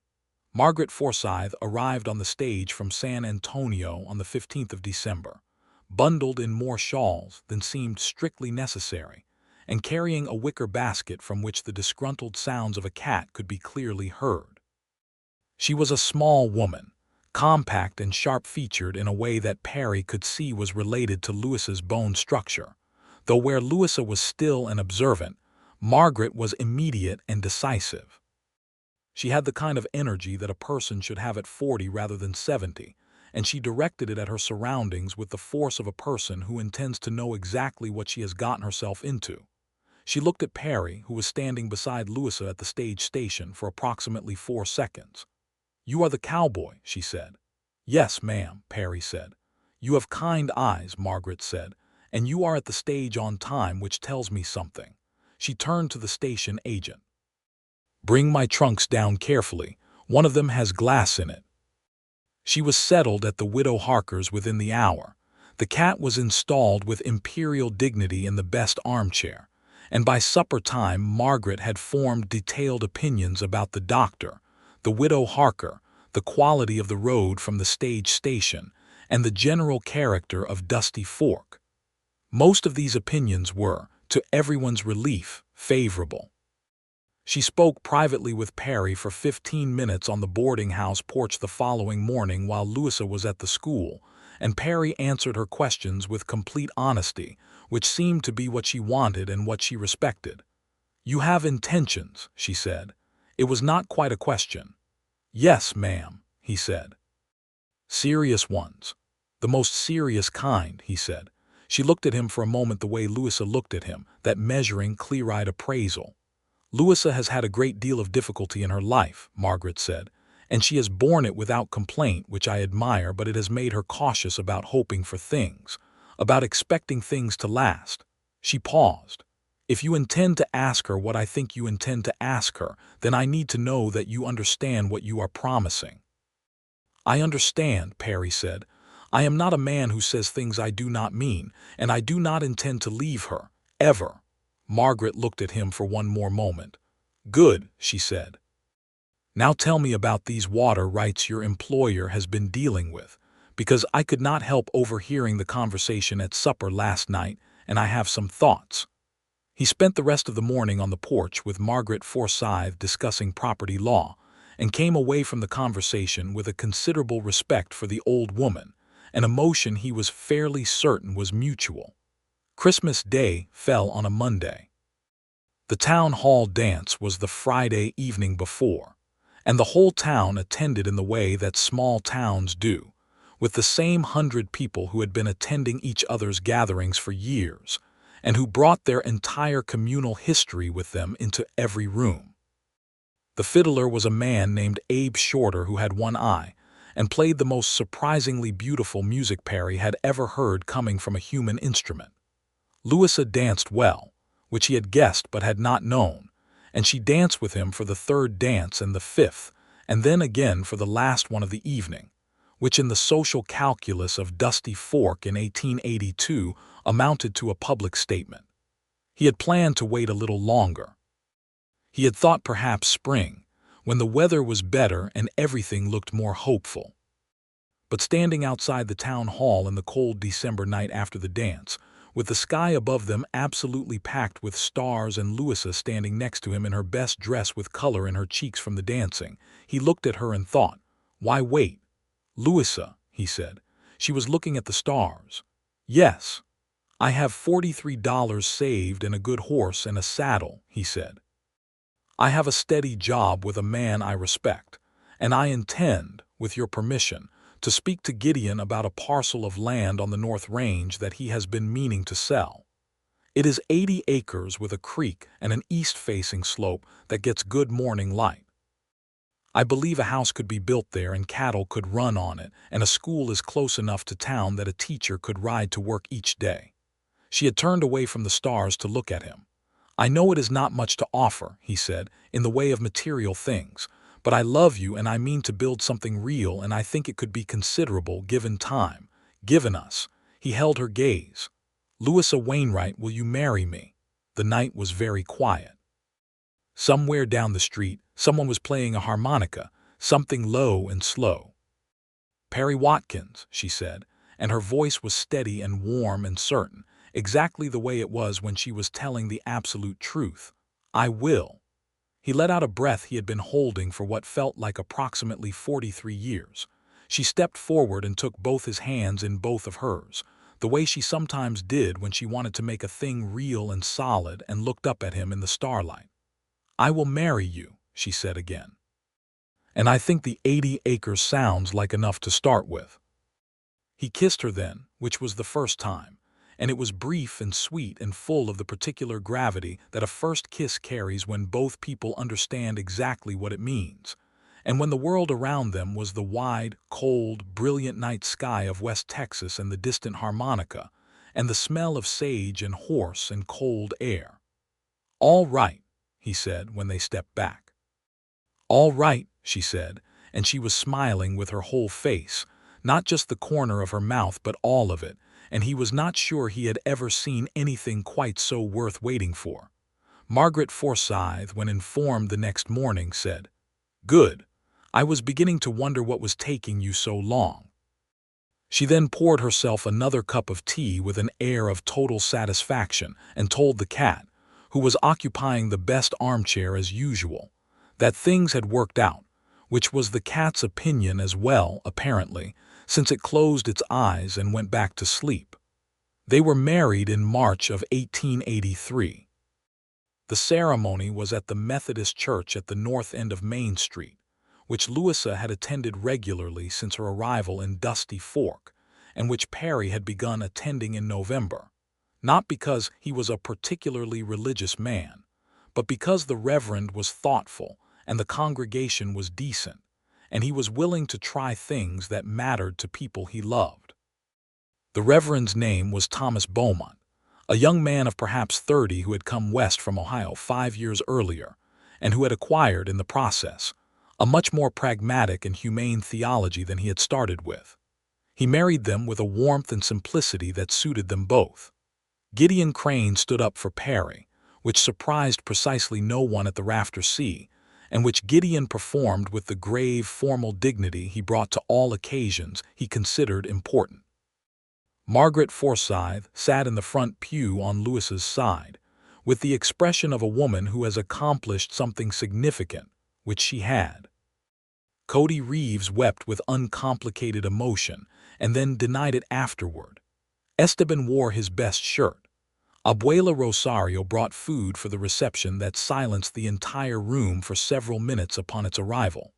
Margaret Forsythe arrived on the stage from San Antonio on the 15th of December, bundled in more shawls than seemed strictly necessary, and carrying a wicker basket from which the disgruntled sounds of a cat could be clearly heard. She was a small woman, compact and sharp-featured in a way that Perry could see was related to Louisa's bone structure, though where Louisa was still and observant, Margaret was immediate and decisive. She had the kind of energy that a person should have at 40 rather than 70, and she directed it at her surroundings with the force of a person who intends to know exactly what she has gotten herself into. She looked at Perry, who was standing beside Louisa at the stage station, for approximately 4 seconds. "You are the cowboy," she said. "Yes, ma'am," Perry said. "You have kind eyes," Margaret said, "and you are at the stage on time, which tells me something." She turned to the station agent. "Bring my trunks down carefully. One of them has glass in it." She was settled at the widow Harker's within the hour. The cat was installed with imperial dignity in the best armchair, and by supper time Margaret had formed detailed opinions about the doctor, the widow Harker, the quality of the road from the stage station, and the general character of Dusty Fork. Most of these opinions were, to everyone's relief, favorable. She spoke privately with Perry for 15 minutes on the boarding-house porch the following morning while Louisa was at the school, and Perry answered her questions with complete honesty, which seemed to be what she wanted and what she respected. "You have intentions," she said. It was not quite a question. "Yes, ma'am," he said. "Serious ones. The most serious kind," he said. She looked at him for a moment the way Louisa looked at him, that measuring, clear-eyed appraisal. "Louisa has had a great deal of difficulty in her life," Margaret said, "and she has borne it without complaint, which I admire, but it has made her cautious about hoping for things, about expecting things to last." She paused. "If you intend to ask her what I think you intend to ask her, then I need to know that you understand what you are promising." "I understand," Perry said. "I am not a man who says things I do not mean, and I do not intend to leave her, ever." Margaret looked at him for one more moment. "Good," she said. "Now tell me about these water rights your employer has been dealing with, because I could not help overhearing the conversation at supper last night, and I have some thoughts." He spent the rest of the morning on the porch with Margaret Forsyth discussing property law, and came away from the conversation with a considerable respect for the old woman, an emotion he was fairly certain was mutual. Christmas Day fell on a Monday. The town hall dance was the Friday evening before, and the whole town attended in the way that small towns do, with the same 100 people who had been attending each other's gatherings for years, and who brought their entire communal history with them into every room. The fiddler was a man named Abe Shorter who had one eye, and played the most surprisingly beautiful music Perry had ever heard coming from a human instrument. Louisa danced well, which he had guessed but had not known, and she danced with him for the third dance and the fifth, and then again for the last one of the evening, which in the social calculus of Dusty Fork in 1882 amounted to a public statement. He had planned to wait a little longer. He had thought perhaps spring, when the weather was better and everything looked more hopeful. But standing outside the town hall in the cold December night after the dance, with the sky above them absolutely packed with stars and Louisa standing next to him in her best dress with color in her cheeks from the dancing, he looked at her and thought, "Why wait?" "Louisa," he said. She was looking at the stars. "Yes. I have $43 saved and a good horse and a saddle," he said. "I have a steady job with a man I respect, and I intend, with your permission, to speak to Gideon about a parcel of land on the North Range that he has been meaning to sell. It is 80 acres with a creek and an east-facing slope that gets good morning light. I believe a house could be built there and cattle could run on it, and a school is close enough to town that a teacher could ride to work each day." She had turned away from the stars to look at him. "I know it is not much to offer," he said, "in the way of material things, but I love you and I mean to build something real, and I think it could be considerable given time, given us." He held her gaze. "Louisa Wainwright, will you marry me?" The night was very quiet. Somewhere down the street, someone was playing a harmonica, something low and slow. "Perry Watkins," she said, and her voice was steady and warm and certain, exactly the way it was when she was telling the absolute truth. "I will." He let out a breath he had been holding for what felt like approximately 43 years. She stepped forward and took both his hands in both of hers, the way she sometimes did when she wanted to make a thing real and solid, and looked up at him in the starlight. "I will marry you," she said again. "And I think the 80 acres sounds like enough to start with." He kissed her then, which was the first time, and it was brief and sweet and full of the particular gravity that a first kiss carries when both people understand exactly what it means, and when the world around them was the wide, cold, brilliant night sky of West Texas and the distant harmonica, and the smell of sage and horse and cold air. "All right," he said when they stepped back. "All right," she said, and she was smiling with her whole face, not just the corner of her mouth but all of it, and he was not sure he had ever seen anything quite so worth waiting for. Margaret Forsyth, when informed the next morning, said, "Good. I was beginning to wonder what was taking you so long." She then poured herself another cup of tea with an air of total satisfaction and told the cat, who was occupying the best armchair as usual, that things had worked out, which was the cat's opinion as well, apparently, since it closed its eyes and went back to sleep. They were married in March of 1883. The ceremony was at the Methodist Church at the north end of Main Street, which Louisa had attended regularly since her arrival in Dusty Fork, and which Perry had begun attending in November, not because he was a particularly religious man, but because the Reverend was thoughtful and the congregation was decent, and he was willing to try things that mattered to people he loved. The Reverend's name was Thomas Beaumont, a young man of perhaps 30 who had come west from Ohio 5 years earlier, and who had acquired, in the process, a much more pragmatic and humane theology than he had started with. He married them with a warmth and simplicity that suited them both. Gideon Crane stood up for Perry, which surprised precisely no one at the Rafter Sea, and which Gideon performed with the grave, formal dignity he brought to all occasions he considered important. Margaret Forsythe sat in the front pew on Louisa's side, with the expression of a woman who has accomplished something significant, which she had. Cody Reeves wept with uncomplicated emotion and then denied it afterward. Esteban wore his best shirt. Abuela Rosario brought food for the reception that silenced the entire room for several minutes upon its arrival.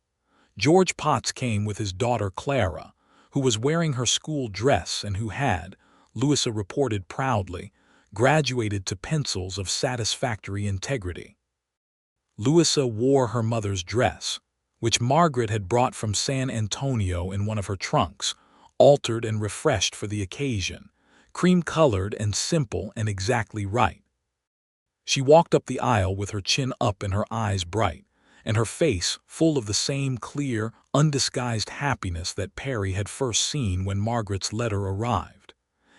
George Potts came with his daughter Clara, who was wearing her school dress and who had, Louisa reported proudly, graduated to pencils of satisfactory integrity. Louisa wore her mother's dress, which Margaret had brought from San Antonio in one of her trunks, altered and refreshed for the occasion, cream-colored and simple and exactly right. She walked up the aisle with her chin up and her eyes bright, and her face full of the same clear, undisguised happiness that Perry had first seen when Margaret's letter arrived.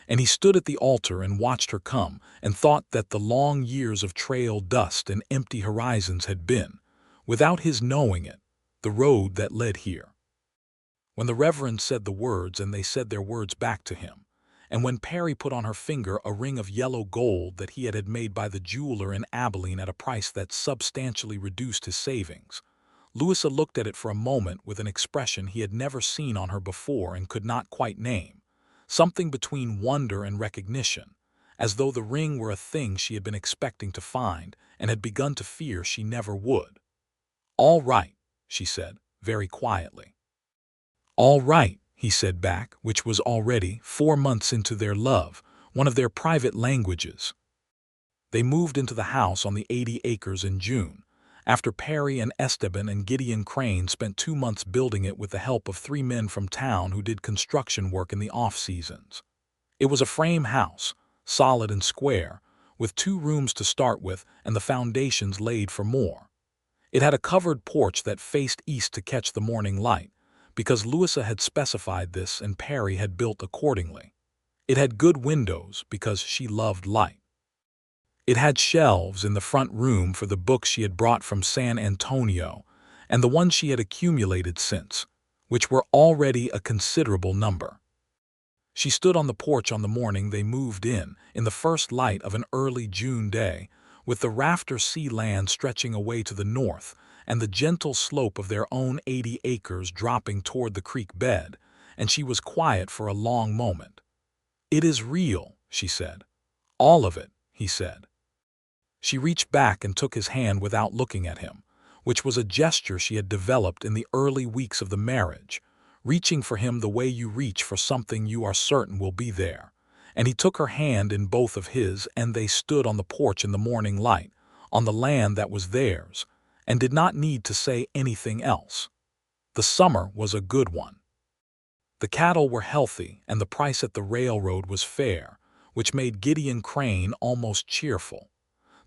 And he stood at the altar and watched her come and thought that the long years of trail dust and empty horizons had been, without his knowing it, the road that led here. When the Reverend said the words and they said their words back to him, and when Perry put on her finger a ring of yellow gold that he had made by the jeweler in Abilene at a price that substantially reduced his savings, Louisa looked at it for a moment with an expression he had never seen on her before and could not quite name, something between wonder and recognition, as though the ring were a thing she had been expecting to find and had begun to fear she never would. "All right," she said, very quietly. "All right," he said back, which was already, 4 months into their love, one of their private languages. They moved into the house on the 80 acres in June, after Perry and Esteban and Gideon Crane spent 2 months building it with the help of 3 men from town who did construction work in the off-seasons. It was a frame house, solid and square, with 2 rooms to start with and the foundations laid for more. It had a covered porch that faced east to catch the morning light, because Louisa had specified this and Perry had built accordingly. It had good windows because she loved light. It had shelves in the front room for the books she had brought from San Antonio and the ones she had accumulated since, which were already a considerable number. She stood on the porch on the morning they moved in the first light of an early June day, with the Rafter Sea land stretching away to the north and the gentle slope of their own 80 acres dropping toward the creek bed, and she was quiet for a long moment. "It is real," she said. "All of it," he said. She reached back and took his hand without looking at him, which was a gesture she had developed in the early weeks of the marriage, reaching for him the way you reach for something you are certain will be there. And he took her hand in both of his, and they stood on the porch in the morning light, on the land that was theirs, and did not need to say anything else. The summer was a good one. The cattle were healthy, and the price at the railroad was fair, which made Gideon Crane almost cheerful.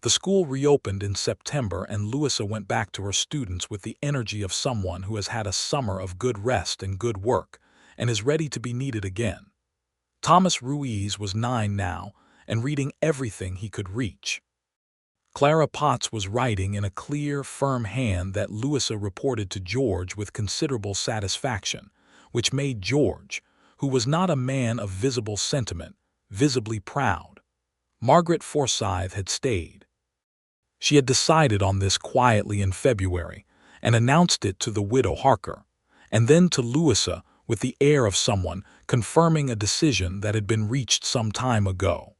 The school reopened in September, and Louisa went back to her students with the energy of someone who has had a summer of good rest and good work, and is ready to be needed again. Thomas Ruiz was 9 now, and reading everything he could reach. Clara Potts was writing in a clear, firm hand that Louisa reported to George with considerable satisfaction, which made George, who was not a man of visible sentiment, visibly proud. Margaret Forsythe had stayed. She had decided on this quietly in February, and announced it to the widow Harker, and then to Louisa with the air of someone confirming a decision that had been reached some time ago.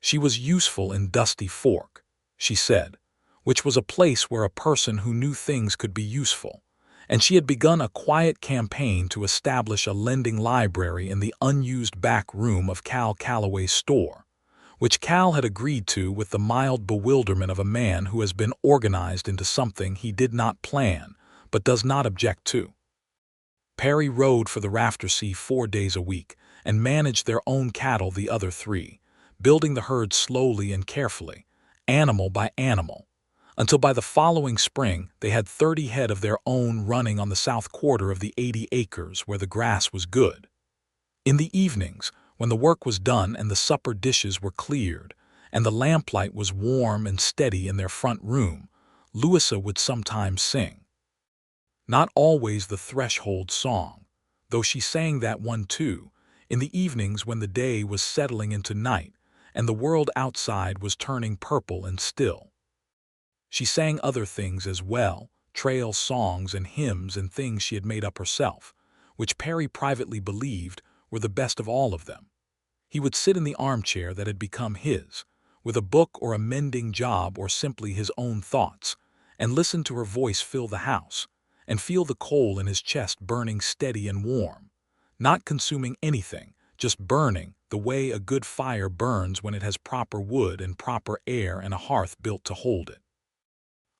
She was useful in Dusty Fork, she said, which was a place where a person who knew things could be useful, and she had begun a quiet campaign to establish a lending library in the unused back room of Cal Calloway's store, which Cal had agreed to with the mild bewilderment of a man who has been organized into something he did not plan but does not object to. Perry rode for the Raftersea 4 days a week and managed their own cattle the other 3, building the herd slowly and carefully, animal by animal, until by the following spring they had 30 head of their own running on the south quarter of the 80 acres where the grass was good. In the evenings, when the work was done and the supper dishes were cleared, and the lamplight was warm and steady in their front room, Louisa would sometimes sing. Not always the threshold song, though she sang that one too, in the evenings when the day was settling into night and the world outside was turning purple and still. She sang other things as well, trail songs and hymns and things she had made up herself, which Perry privately believed were the best of all of them. He would sit in the armchair that had become his, with a book or a mending job or simply his own thoughts, and listen to her voice fill the house, and feel the coal in his chest burning steady and warm, not consuming anything, just burning the way a good fire burns when it has proper wood and proper air and a hearth built to hold it.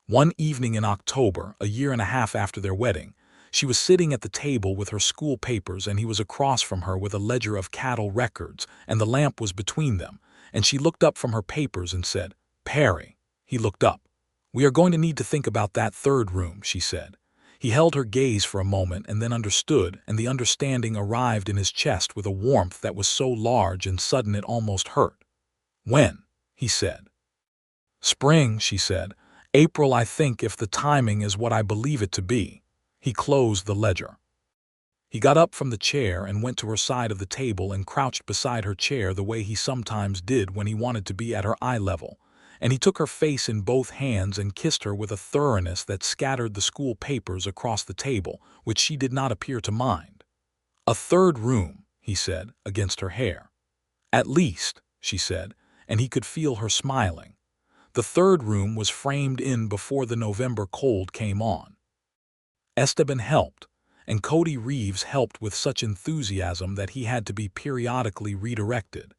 One evening in October, a year and a half after their wedding, she was sitting at the table with her school papers and he was across from her with a ledger of cattle records and the lamp was between them, and she looked up from her papers and said, "Perry." He looked up. "We are going to need to think about that third room," she said. He held her gaze for a moment and then understood, and the understanding arrived in his chest with a warmth that was so large and sudden it almost hurt. "When?" he said. "Spring," she said. "April, I think, if the timing is what I believe it to be." He closed the ledger. He got up from the chair and went to her side of the table and crouched beside her chair the way he sometimes did when he wanted to be at her eye level, and he took her face in both hands and kissed her with a thoroughness that scattered the school papers across the table, which she did not appear to mind. "A third room," he said, against her hair. "At least," she said, and he could feel her smiling. The third room was framed in before the November cold came on. Esteban helped, and Cody Reeves helped with such enthusiasm that he had to be periodically redirected,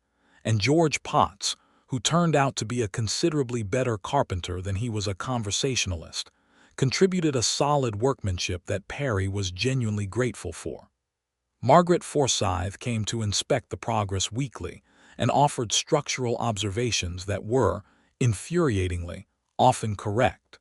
and George Potts, who turned out to be a considerably better carpenter than he was a conversationalist, contributed a solid workmanship that Perry was genuinely grateful for. Margaret Forsyth came to inspect the progress weekly and offered structural observations that were, infuriatingly, often correct.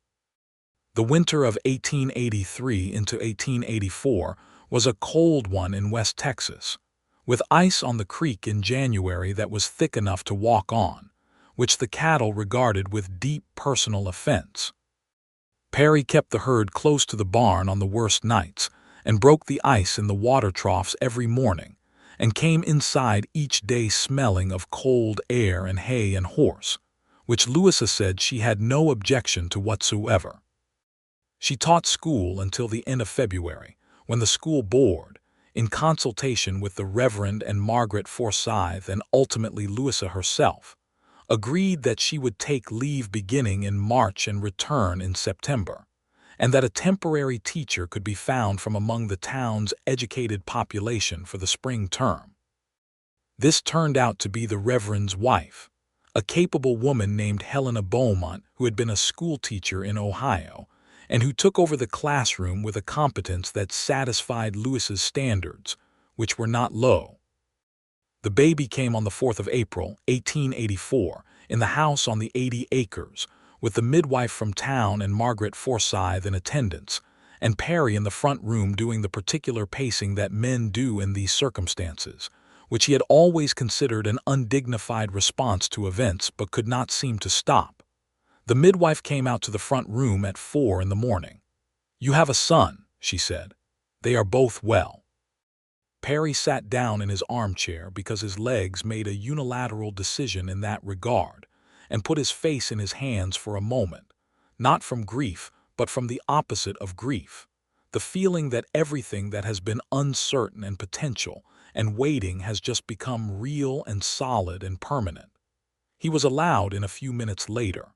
The winter of 1883 into 1884 was a cold one in West Texas, with ice on the creek in January that was thick enough to walk on, which the cattle regarded with deep personal offense. Perry kept the herd close to the barn on the worst nights and broke the ice in the water troughs every morning and came inside each day smelling of cold air and hay and horse, which Louisa said she had no objection to whatsoever. She taught school until the end of February, when the school board, in consultation with the Reverend and Margaret Forsyth and ultimately Louisa herself, agreed that she would take leave beginning in March and return in September, and that a temporary teacher could be found from among the town's educated population for the spring term. This turned out to be the Reverend's wife, a capable woman named Helena Beaumont who had been a schoolteacher in Ohio, and who took over the classroom with a competence that satisfied Louisa's standards, which were not low. The baby came on the 4th of April, 1884, in the house on the 80 acres, with the midwife from town and Margaret Forsyth in attendance, and Perry in the front room doing the particular pacing that men do in these circumstances, which he had always considered an undignified response to events but could not seem to stop. The midwife came out to the front room at 4 in the morning. "You have a son," she said. "They are both well." Perry sat down in his armchair because his legs made a unilateral decision in that regard, and put his face in his hands for a moment, not from grief, but from the opposite of grief, the feeling that everything that has been uncertain and potential and waiting has just become real and solid and permanent. He was allowed in a few minutes later.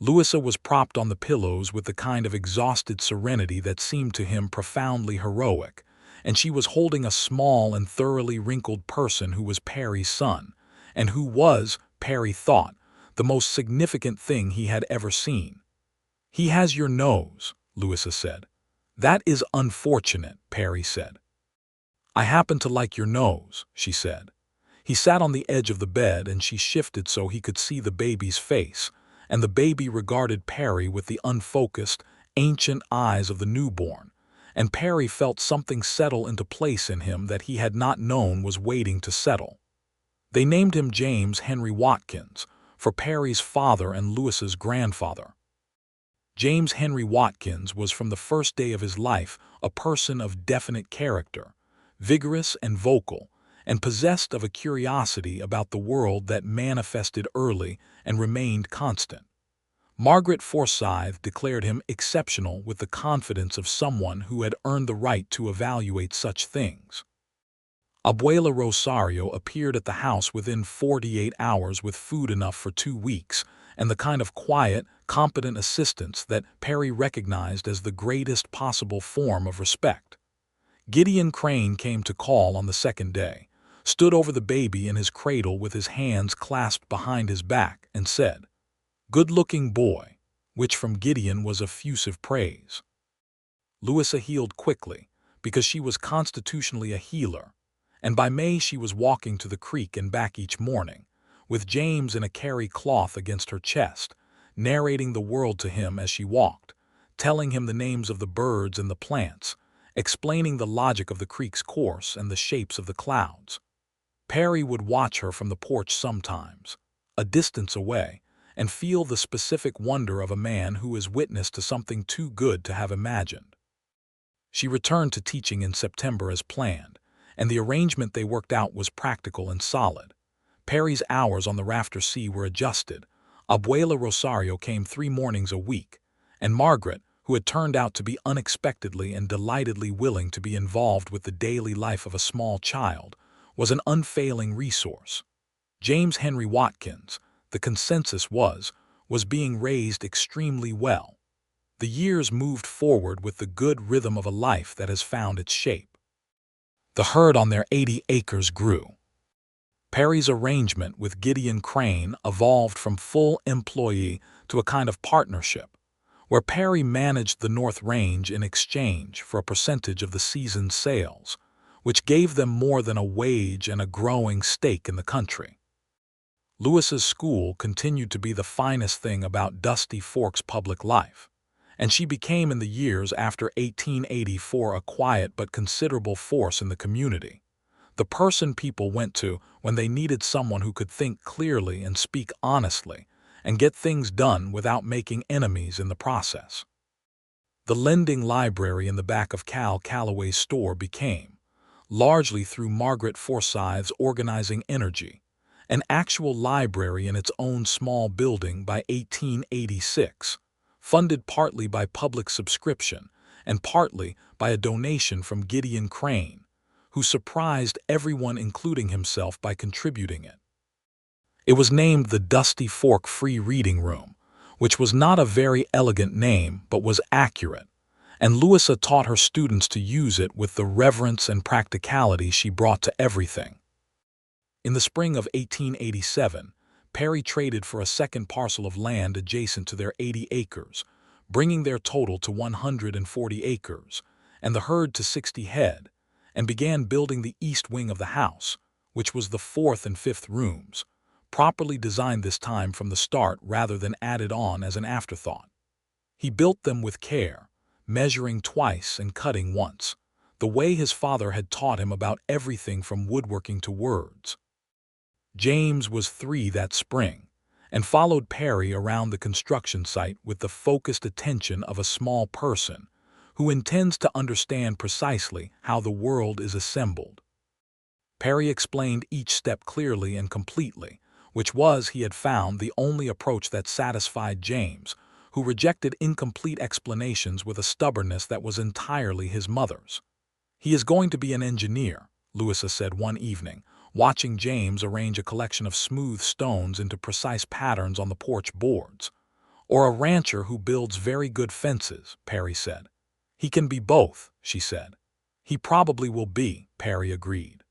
Louisa was propped on the pillows with the kind of exhausted serenity that seemed to him profoundly heroic, and she was holding a small and thoroughly wrinkled person who was Perry's son, and who was, Perry thought, the most significant thing he had ever seen. "He has your nose," Louisa said. "That is unfortunate," Perry said. "I happen to like your nose," she said. He sat on the edge of the bed and she shifted so he could see the baby's face, and the baby regarded Perry with the unfocused, ancient eyes of the newborn, and Perry felt something settle into place in him that he had not known was waiting to settle. They named him James Henry Watkins, for Perry's father and Louisa's grandfather. James Henry Watkins was from the first day of his life a person of definite character, vigorous and vocal, and possessed of a curiosity about the world that manifested early and remained constant. Margaret Forsyth declared him exceptional with the confidence of someone who had earned the right to evaluate such things. Abuela Rosario appeared at the house within 48 hours with food enough for 2 weeks, and the kind of quiet, competent assistance that Perry recognized as the greatest possible form of respect. Gideon Crane came to call on the second day, stood over the baby in his cradle with his hands clasped behind his back, and said, "Good-looking boy," which from Gideon was effusive praise. Louisa healed quickly, because she was constitutionally a healer, and by May she was walking to the creek and back each morning, with James in a carry cloth against her chest, narrating the world to him as she walked, telling him the names of the birds and the plants, explaining the logic of the creek's course and the shapes of the clouds. Perry would watch her from the porch sometimes, a distance away, and feel the specific wonder of a man who is witness to something too good to have imagined. She returned to teaching in September as planned, and the arrangement they worked out was practical and solid. Perry's hours on the Rafter Sea were adjusted. Abuela Rosario came 3 mornings a week, and Margaret, who had turned out to be unexpectedly and delightedly willing to be involved with the daily life of a small child, was an unfailing resource. James Henry Watkins, the consensus was being raised extremely well. The years moved forward with the good rhythm of a life that has found its shape. The herd on their 80 acres grew. Perry's arrangement with Gideon Crane evolved from full employee to a kind of partnership, where Perry managed the North Range in exchange for a percentage of the season's sales, which gave them more than a wage and a growing stake in the country. Louisa's school continued to be the finest thing about Dusty Fork's public life, and she became in the years after 1884 a quiet but considerable force in the community, the person people went to when they needed someone who could think clearly and speak honestly and get things done without making enemies in the process. The lending library in the back of Cal Calloway's store became, largely through Margaret Forsyth's organizing energy, an actual library in its own small building by 1886, funded partly by public subscription and partly by a donation from Gideon Crane, who surprised everyone including himself by contributing it. It was named the Dusty Fork Free Reading Room, which was not a very elegant name but was accurate, and Louisa taught her students to use it with the reverence and practicality she brought to everything. In the spring of 1887, Perry traded for a second parcel of land adjacent to their 80 acres, bringing their total to 140 acres, and the herd to 60 head, and began building the east wing of the house, which was the 4th and 5th rooms, properly designed this time from the start rather than added on as an afterthought. He built them with care, measuring twice and cutting once, the way his father had taught him about everything from woodworking to words. James was 3 that spring, and followed Perry around the construction site with the focused attention of a small person who intends to understand precisely how the world is assembled. Perry explained each step clearly and completely, which was, he had found, the only approach that satisfied James, who rejected incomplete explanations with a stubbornness that was entirely his mother's. "He is going to be an engineer," Louisa said one evening, watching James arrange a collection of smooth stones into precise patterns on the porch boards. Or a rancher who builds very good fences, Perry said. He can be both, she said. He probably will be, Perry agreed.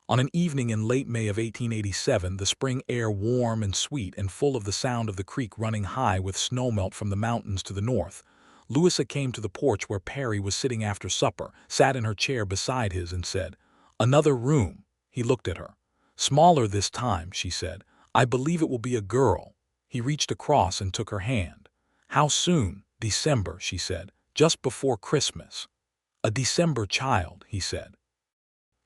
On an evening in late May of 1887, the spring air warm and sweet and full of the sound of the creek running high with snowmelt from the mountains to the north, Louisa came to the porch where Perry was sitting after supper, sat in her chair beside his, and said, "Another room." He looked at her. "Smaller this time," she said. "I believe it will be a girl." He reached across and took her hand. "How soon?" "December," she said. "Just before Christmas." "A December child," he said.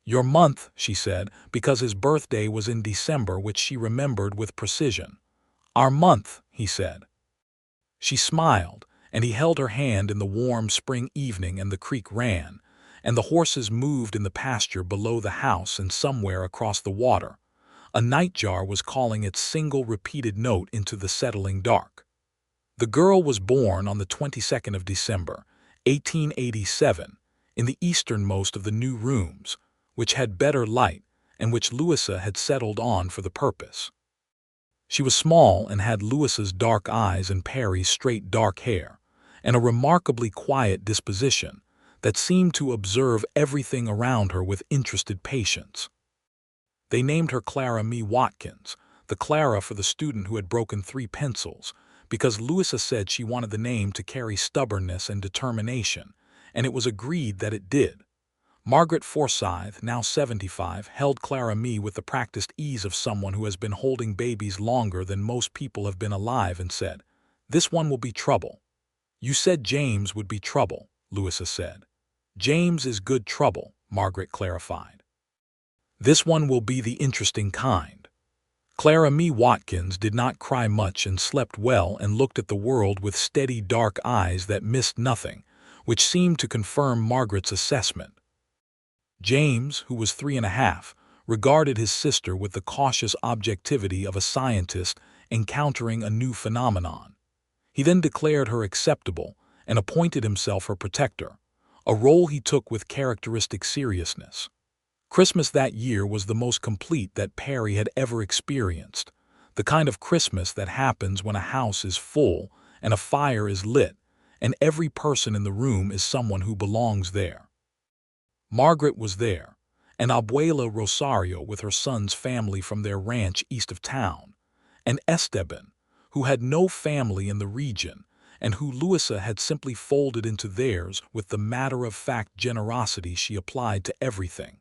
"Your month," she said, because his birthday was in December, which she remembered with precision. "Our month," he said. She smiled, and he held her hand in the warm spring evening, and the creek ran, and the horses moved in the pasture below the house, and somewhere across the water a nightjar was calling its single repeated note into the settling dark. The girl was born on the 22nd of December, 1887, in the easternmost of the new rooms, which had better light and which Louisa had settled on for the purpose. She was small and had Louisa's dark eyes and Perry's straight dark hair, and a remarkably quiet disposition that seemed to observe everything around her with interested patience. They named her Clara Mee Watkins, the Clara for the student who had broken 3 pencils, because Louisa said she wanted the name to carry stubbornness and determination, and it was agreed that it did. Margaret Forsyth, now 75, held Clara Mee with the practiced ease of someone who has been holding babies longer than most people have been alive, and said, "This one will be trouble." "You said James would be trouble," Louisa said. "James is good trouble," Margaret clarified. "This one will be the interesting kind." Clara Mee Watkins did not cry much and slept well and looked at the world with steady dark eyes that missed nothing, which seemed to confirm Margaret's assessment. James, who was 3½ regarded his sister with the cautious objectivity of a scientist encountering a new phenomenon. He then declared her acceptable and appointed himself her protector, a role he took with characteristic seriousness. Christmas that year was the most complete that Perry had ever experienced, the kind of Christmas that happens when a house is full and a fire is lit, and every person in the room is someone who belongs there. Margaret was there, and Abuela Rosario with her son's family from their ranch east of town, and Esteban, who had no family in the region and who Louisa had simply folded into theirs with the matter-of-fact generosity she applied to everything.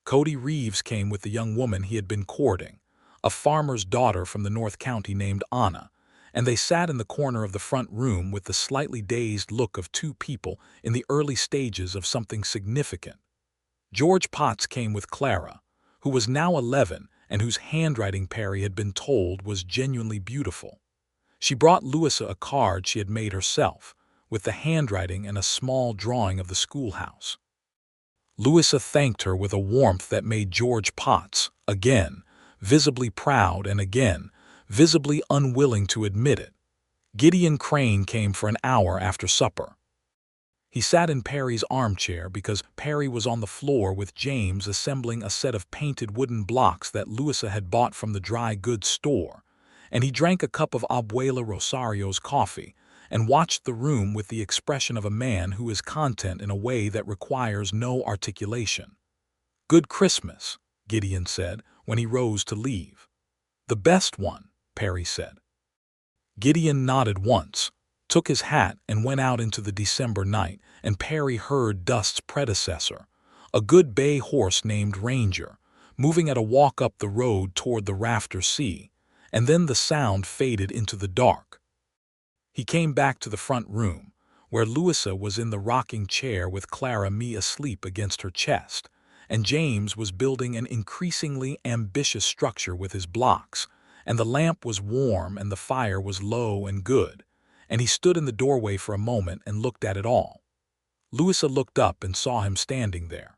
Cody Reeves came with the young woman he had been courting, a farmer's daughter from the North County named Anna, and they sat in the corner of the front room with the slightly dazed look of 2 people in the early stages of something significant. George Potts came with Clara, who was now 11 and whose handwriting Perry had been told was genuinely beautiful. She brought Louisa a card she had made herself, with the handwriting and a small drawing of the schoolhouse. Louisa thanked her with a warmth that made George Potts, again, visibly proud and again, visibly unwilling to admit it. Gideon Crane came for an hour after supper. He sat in Perry's armchair because Perry was on the floor with James assembling a set of painted wooden blocks that Louisa had bought from the dry goods store, and he drank a cup of Abuela Rosario's coffee and watched the room with the expression of a man who is content in a way that requires no articulation. "Good Christmas," Gideon said when he rose to leave. "The best one," Perry said. Gideon nodded once, took his hat and went out into the December night, and Perry heard Dust's predecessor, a good bay horse named Ranger, moving at a walk up the road toward the Rafter Sea, and then the sound faded into the dark. He came back to the front room, where Louisa was in the rocking chair with Clara Mee asleep against her chest, and James was building an increasingly ambitious structure with his blocks, and the lamp was warm and the fire was low and good, and he stood in the doorway for a moment and looked at it all. Louisa looked up and saw him standing there.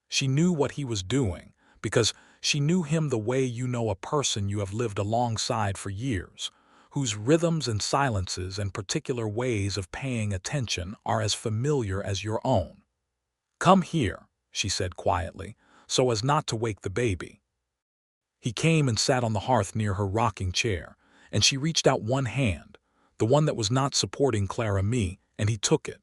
She knew what he was doing, because she knew him the way you know a person you have lived alongside for years, whose rhythms and silences and particular ways of paying attention are as familiar as your own. "Come here," she said quietly, so as not to wake the baby. He came and sat on the hearth near her rocking chair, and she reached out one hand, the one that was not supporting Clara Me, and he took it.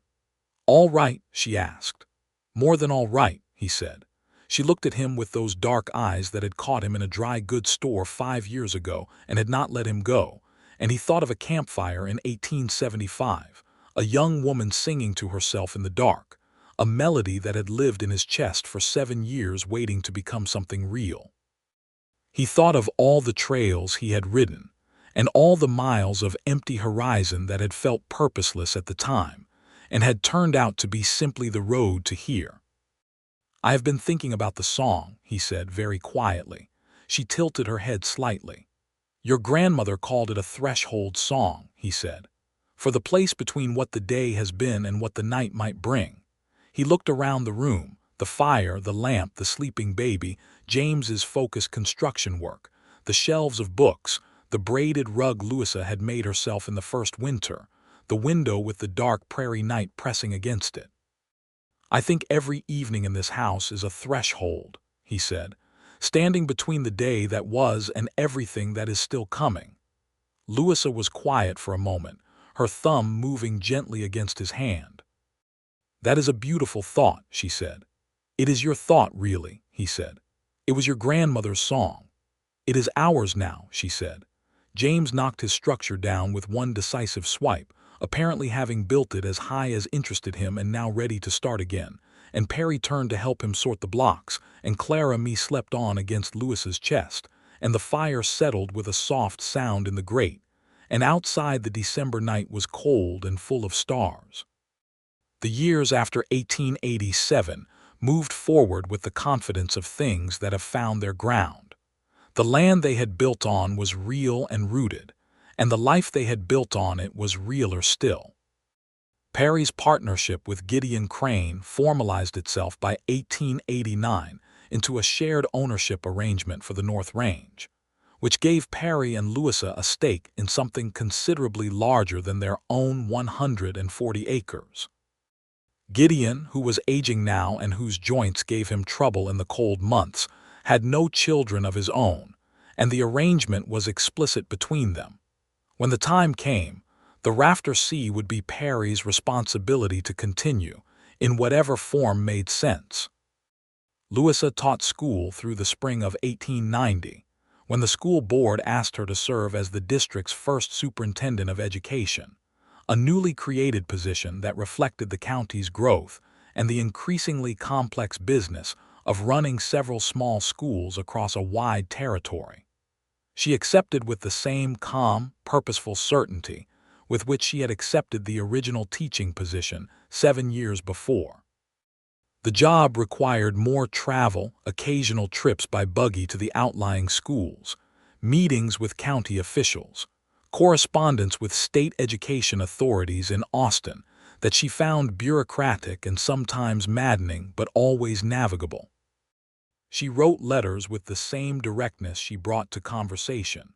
"All right?" she asked. "More than all right," he said. She looked at him with those dark eyes that had caught him in a dry goods store 5 years ago and had not let him go, and he thought of a campfire in 1875, a young woman singing to herself in the dark, a melody that had lived in his chest for 7 years waiting to become something real. He thought of all the trails he had ridden, and all the miles of empty horizon that had felt purposeless at the time, and had turned out to be simply the road to here. "I have been thinking about the song," he said very quietly. She tilted her head slightly. "Your grandmother called it a threshold song," he said, "for the place between what the day has been and what the night might bring." He looked around the room, the fire, the lamp, the sleeping baby, James's focused construction work, the shelves of books, the braided rug Louisa had made herself in the first winter, the window with the dark prairie night pressing against it. "I think every evening in this house is a threshold," he said, "standing between the day that was and everything that is still coming." Louisa was quiet for a moment, her thumb moving gently against his hand. "That is a beautiful thought," she said. "It is your thought, really," he said. "It was your grandmother's song." "It is ours now," she said. James knocked his structure down with one decisive swipe, apparently having built it as high as interested him and now ready to start again, and Perry turned to help him sort the blocks, and Clara Me slept on against Louisa's chest, and the fire settled with a soft sound in the grate, and outside the December night was cold and full of stars. The years after 1887 moved forward with the confidence of things that have found their ground. The land they had built on was real and rooted, and the life they had built on it was realer still. Perry's partnership with Gideon Crane formalized itself by 1889 into a shared ownership arrangement for the North Range, which gave Perry and Louisa a stake in something considerably larger than their own 140 acres. Gideon, who was aging now and whose joints gave him trouble in the cold months, had no children of his own, and the arrangement was explicit between them. When the time came, the Rafter Sea would be Perry's responsibility to continue, in whatever form made sense. Louisa taught school through the spring of 1890, when the school board asked her to serve as the district's first superintendent of education, a newly created position that reflected the county's growth and the increasingly complex business of running several small schools across a wide territory. She accepted with the same calm, purposeful certainty with which she had accepted the original teaching position 7 years before. The job required more travel, occasional trips by buggy to the outlying schools, meetings with county officials, correspondence with state education authorities in Austin that she found bureaucratic and sometimes maddening but always navigable. She wrote letters with the same directness she brought to conversation,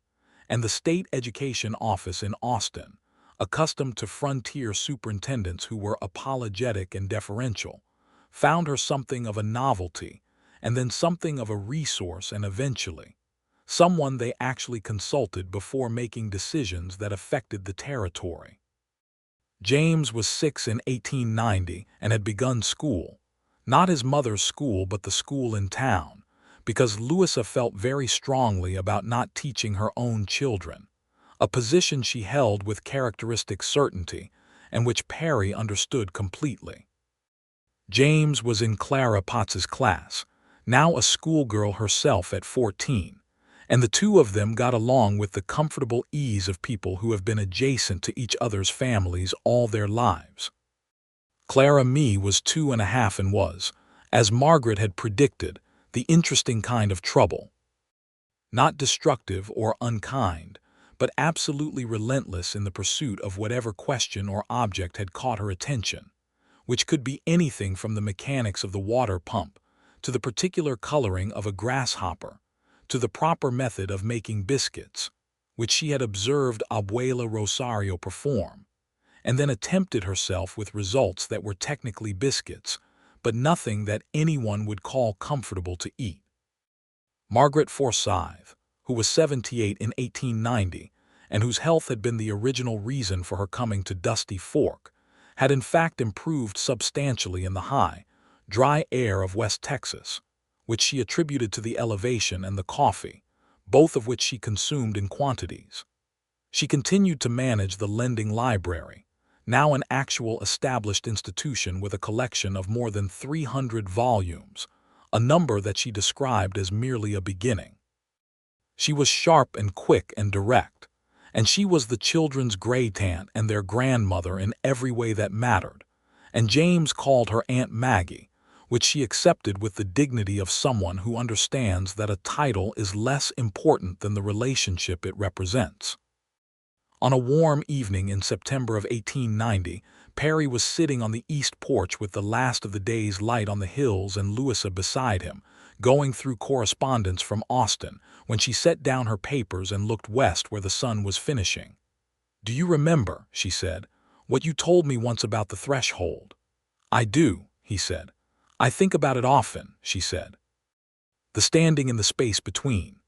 and the state education office in Austin, accustomed to frontier superintendents who were apologetic and deferential, found her something of a novelty, and then something of a resource, and eventually someone they actually consulted before making decisions that affected the territory. James was 6 in 1890 and had begun school, not his mother's school but the school in town, because Louisa felt very strongly about not teaching her own children, a position she held with characteristic certainty and which Perry understood completely. James was in Clara Potts's class, now a schoolgirl herself at 14, and the two of them got along with the comfortable ease of people who have been adjacent to each other's families all their lives. Clara Me was 2.5 and was, as Margaret had predicted, the interesting kind of trouble. Not destructive or unkind, but absolutely relentless in the pursuit of whatever question or object had caught her attention, which could be anything from the mechanics of the water pump to the particular coloring of a grasshopper, to the proper method of making biscuits, which she had observed Abuela Rosario perform, and then attempted herself with results that were technically biscuits, but nothing that anyone would call comfortable to eat. Margaret Forsyth, who was 78 in 1890, and whose health had been the original reason for her coming to Dusty Fork, had in fact improved substantially in the high, dry air of West Texas, which she attributed to the elevation and the coffee, both of which she consumed in quantities. She continued to manage the lending library, now an actual established institution with a collection of more than 300 volumes, a number that she described as merely a beginning. She was sharp and quick and direct, and she was the children's great-aunt and their grandmother in every way that mattered, and James called her Aunt Maggie, which she accepted with the dignity of someone who understands that a title is less important than the relationship it represents. On a warm evening in September of 1890, Perry was sitting on the east porch with the last of the day's light on the hills and Louisa beside him, going through correspondence from Austin, when she set down her papers and looked west where the sun was finishing. "Do you remember," she said, "what you told me once about the threshold?" "I do," he said. "I think about it often," she said. "The standing in the space between.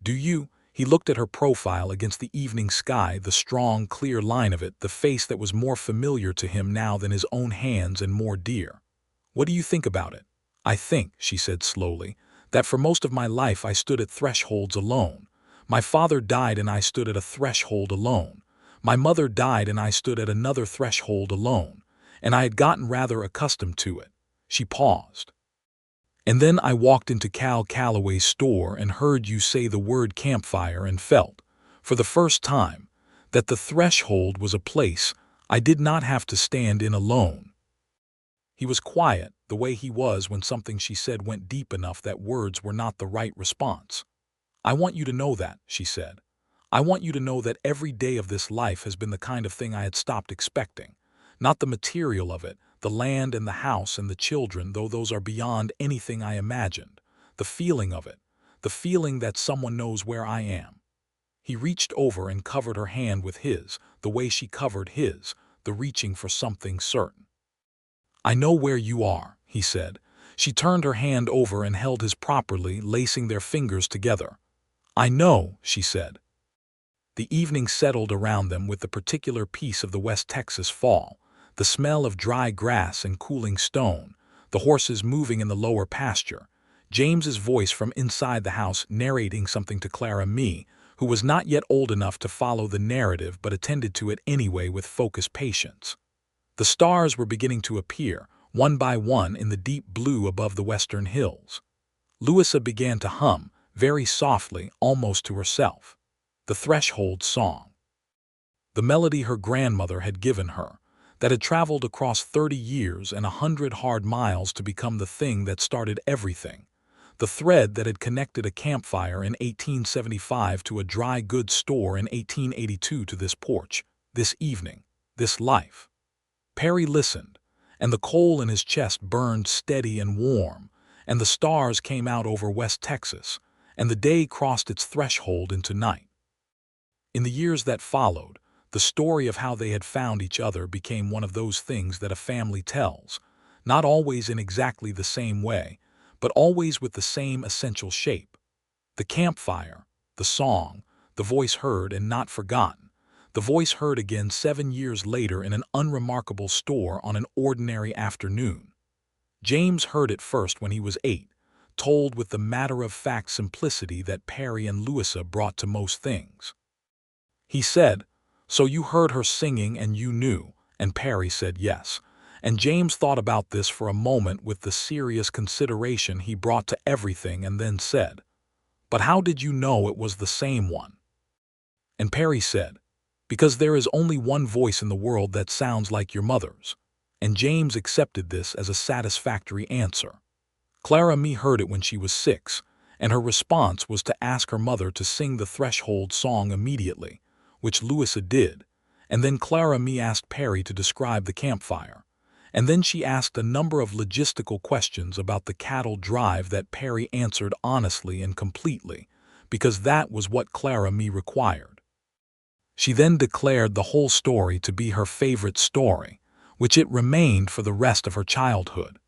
Do you?" He looked at her profile against the evening sky, the strong, clear line of it, the face that was more familiar to him now than his own hands and more dear. "What do you think about it?" "I think," she said slowly, "that for most of my life I stood at thresholds alone. My father died and I stood at a threshold alone. My mother died and I stood at another threshold alone, and I had gotten rather accustomed to it." She paused. "And then I walked into Cal Calloway's store and heard you say the word campfire and felt, for the first time, that the threshold was a place I did not have to stand in alone." He was quiet, the way he was when something she said went deep enough that words were not the right response. "I want you to know that," she said. "I want you to know that every day of this life has been the kind of thing I had stopped expecting. Not the material of it, the land and the house and the children, though those are beyond anything I imagined. The feeling of it, the feeling that someone knows where I am." He reached over and covered her hand with his, the way she covered his, the reaching for something certain. "I know where you are," he said. She turned her hand over and held his properly, lacing their fingers together. "I know," she said. The evening settled around them with the particular peace of the West Texas fall, the smell of dry grass and cooling stone, the horses moving in the lower pasture, James's voice from inside the house narrating something to Clara Mee, who was not yet old enough to follow the narrative but attended to it anyway with focused patience. The stars were beginning to appear, one by one, in the deep blue above the western hills. Louisa began to hum, very softly, almost to herself, the threshold song. The melody her grandmother had given her, that had traveled across 30 years and 100 hard miles to become the thing that started everything, the thread that had connected a campfire in 1875 to a dry goods store in 1882 to this porch, this evening, this life. Perry listened, and the coal in his chest burned steady and warm, and the stars came out over West Texas, and the day crossed its threshold into night. In the years that followed, the story of how they had found each other became one of those things that a family tells, not always in exactly the same way, but always with the same essential shape. The campfire, the song, the voice heard and not forgotten, the voice heard again 7 years later in an unremarkable store on an ordinary afternoon. James heard it first when he was 8, told with the matter-of-fact simplicity that Perry and Louisa brought to most things. He said, "So you heard her singing and you knew," and Perry said yes, and James thought about this for a moment with the serious consideration he brought to everything and then said, "But how did you know it was the same one?" And Perry said, "Because there is only one voice in the world that sounds like your mother's," and James accepted this as a satisfactory answer. Clara Mee heard it when she was 6, and her response was to ask her mother to sing the threshold song immediately, which Louisa did, and then Clara Mee asked Perry to describe the campfire, and then she asked a number of logistical questions about the cattle drive that Perry answered honestly and completely, because that was what Clara Mee required. She then declared the whole story to be her favorite story, which it remained for the rest of her childhood.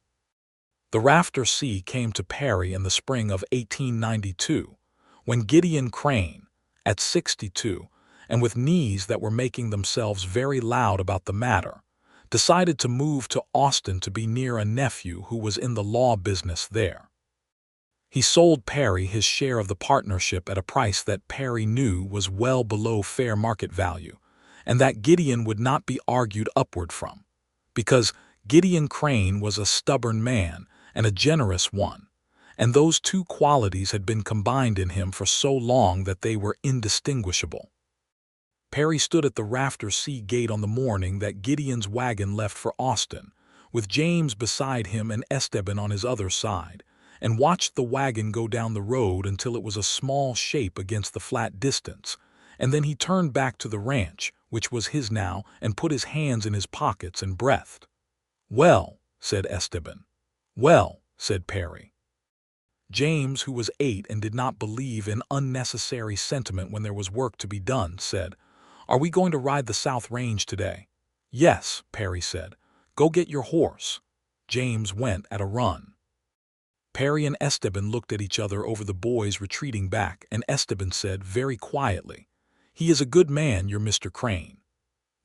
The rafter sea came to Perry in the spring of 1892, when Gideon Crane, at 62, and with knees that were making themselves very loud about the matter, decided to move to Austin to be near a nephew who was in the law business there. He sold Perry his share of the partnership at a price that Perry knew was well below fair market value, and that Gideon would not be argued upward from, because Gideon Crane was a stubborn man and a generous one, and those two qualities had been combined in him for so long that they were indistinguishable. Perry stood at the Rafter C gate on the morning that Gideon's wagon left for Austin, with James beside him and Esteban on his other side, and watched the wagon go down the road until it was a small shape against the flat distance, and then he turned back to the ranch, which was his now, and put his hands in his pockets and breathed. "Well," said Esteban. "Well," said Perry. James, who was 8 and did not believe in unnecessary sentiment when there was work to be done, said, "Are we going to ride the South Range today?" "Yes," Perry said. "Go get your horse." James went at a run. Perry and Esteban looked at each other over the boys retreating back, and Esteban said very quietly, "He is a good man, your Mr. Crane."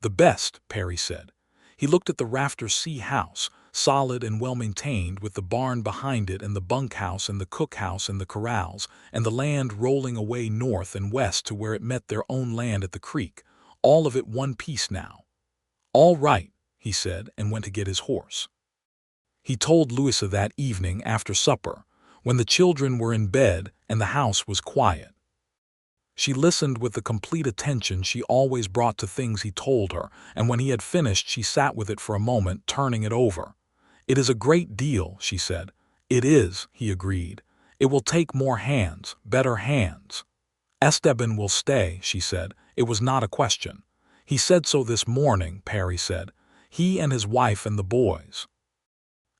"The best," Perry said. He looked at the Rafter C house, solid and well-maintained, with the barn behind it and the bunkhouse and the cookhouse and the corrals, and the land rolling away north and west to where it met their own land at the creek, all of it one piece now. "All right," he said, and went to get his horse. He told Louisa that evening after supper, when the children were in bed and the house was quiet. She listened with the complete attention she always brought to things he told her, and when he had finished she sat with it for a moment, turning it over. "It is a great deal," she said. "It is," he agreed. "It will take more hands, better hands." "Esteban will stay," she said. It was not a question. "He said so this morning," Perry said. "He and his wife and the boys."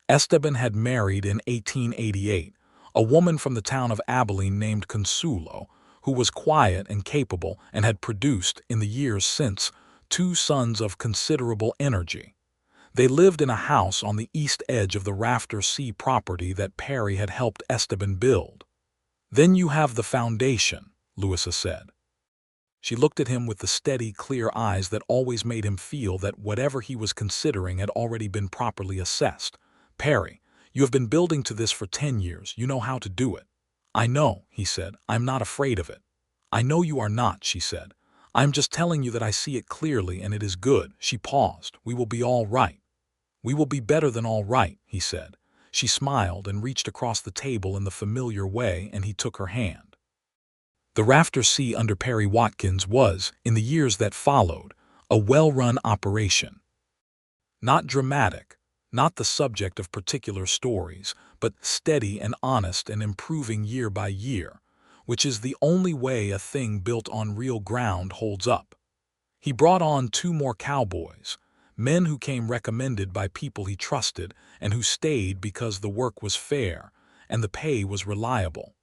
Esteban had married in 1888 a woman from the town of Abilene named Consuelo, who was quiet and capable and had produced, in the years since, 2 sons of considerable energy. They lived in a house on the east edge of the Rafter C property that Perry had helped Esteban build. "Then you have the foundation," Louisa said. She looked at him with the steady, clear eyes that always made him feel that whatever he was considering had already been properly assessed. "Perry, you have been building to this for 10 years. You know how to do it." "I know," he said. "I'm not afraid of it." "I know you are not," she said. "I'm just telling you that I see it clearly and it is good." She paused. "We will be all right." "We will be better than all right," he said. She smiled and reached across the table in the familiar way, and he took her hand. The Rafter C under Perry Watkins was, in the years that followed, a well-run operation. Not dramatic, not the subject of particular stories, but steady and honest and improving year by year, which is the only way a thing built on real ground holds up. He brought on 2 more cowboys, men who came recommended by people he trusted and who stayed because the work was fair and the pay was reliable.